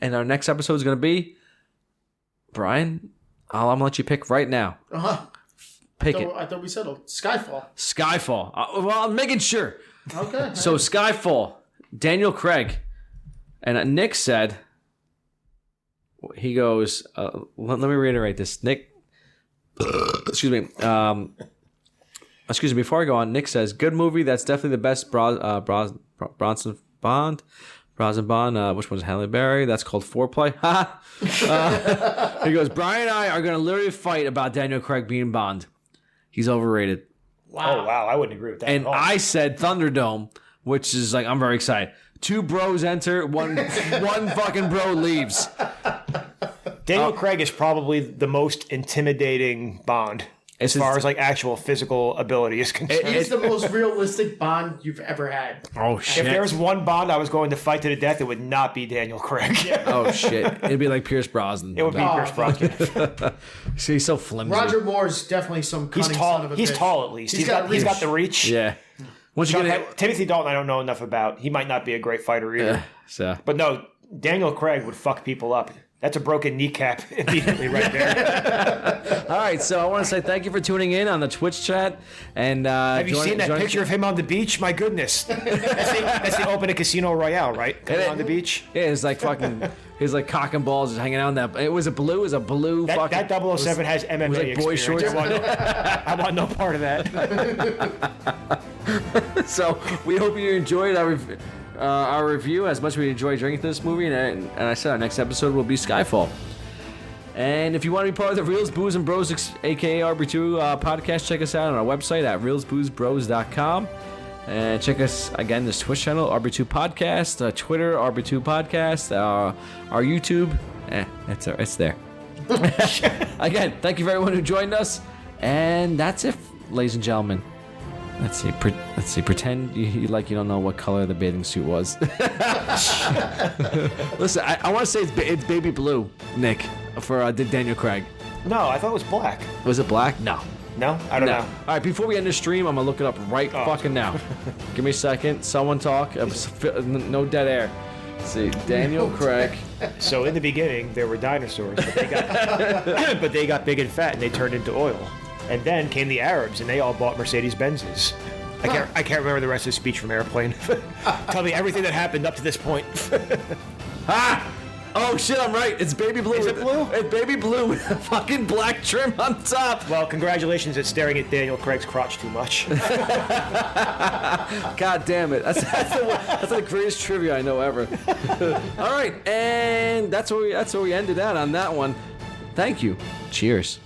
And our next episode is gonna be Brian. I'm gonna let you pick right now. Pick it. I thought we settled Skyfall. Skyfall. Well, I'm making sure. Okay. So Skyfall, Daniel Craig, and Nick said. He goes. Let me reiterate this. Nick. Excuse me. Excuse me, before I go on, Nick says, good movie. That's definitely the best Brosnan Bond. Which one's Halle Berry? That's called Foreplay. He goes, Brian and I are going to literally fight about Daniel Craig being Bond. He's overrated. Wow. Oh, wow. I wouldn't agree with that. And I said Thunderdome, which is like, I'm very excited. 2 bros enter, one fucking bro leaves. Daniel Craig is probably the most intimidating Bond. As far as like actual physical ability is concerned. He's the most realistic Bond you've ever had. Oh, shit. If there was one Bond I was going to fight to the death, it would not be Daniel Craig. Oh, shit. It'd be like Pierce Brosnan. It would be Pierce Brosnan. See, he's so flimsy. Roger Moore's definitely some cunning son of a He's bitch. tall at least. He's got the reach. Yeah. Once you get Timothy Dalton, I don't know enough about. He might not be a great fighter either. So. But no, Daniel Craig would fuck people up. That's a broken kneecap immediately right there. All right, so I want to say thank you for tuning in on the Twitch chat. And have you seen that picture of him on the beach? My goodness, that's the open at Casino Royale, right? On the beach. Yeah, it's like fucking. He's like cock and balls just hanging out in that. It was a blue. It was a blue. That 007 has MMA was like boy experience. shorts. I want no part of that. So we hope you enjoyed our review as much as we enjoyed drinking this movie. And I said our next episode will be Skyfall. And if you want to be part of the Reels, Booze, and Bros, aka RB2 podcast, check us out on our website at reelsboozebros.com. And check us again, this Twitch channel, RB2 Podcast, Twitter, RB2 Podcast, our YouTube. It's there. Again, thank you for everyone who joined us. And that's it, ladies and gentlemen. Let's see. Pretend you don't know what color the bathing suit was. Listen, I want to say it's baby blue, Nick, for Daniel Craig. No, I thought it was black. Was it black? No. No? I don't know. All right, before we end the stream, I'm going to look it up right fucking now. Give me a second. Someone talk. No dead air. Let's see. Daniel Craig. So in the beginning, there were dinosaurs, but they got big and fat, and they turned into oil. And then came the Arabs, and they all bought Mercedes-Benzes. I can't remember the rest of the speech from Airplane. Tell me everything that happened up to this point. Oh shit, I'm right. It's baby blue. Is it blue? It's baby blue with a fucking black trim on top. Well, congratulations at staring at Daniel Craig's crotch too much. God damn it. That's the greatest trivia I know ever. All right, and that's where we ended out on that one. Thank you. Cheers.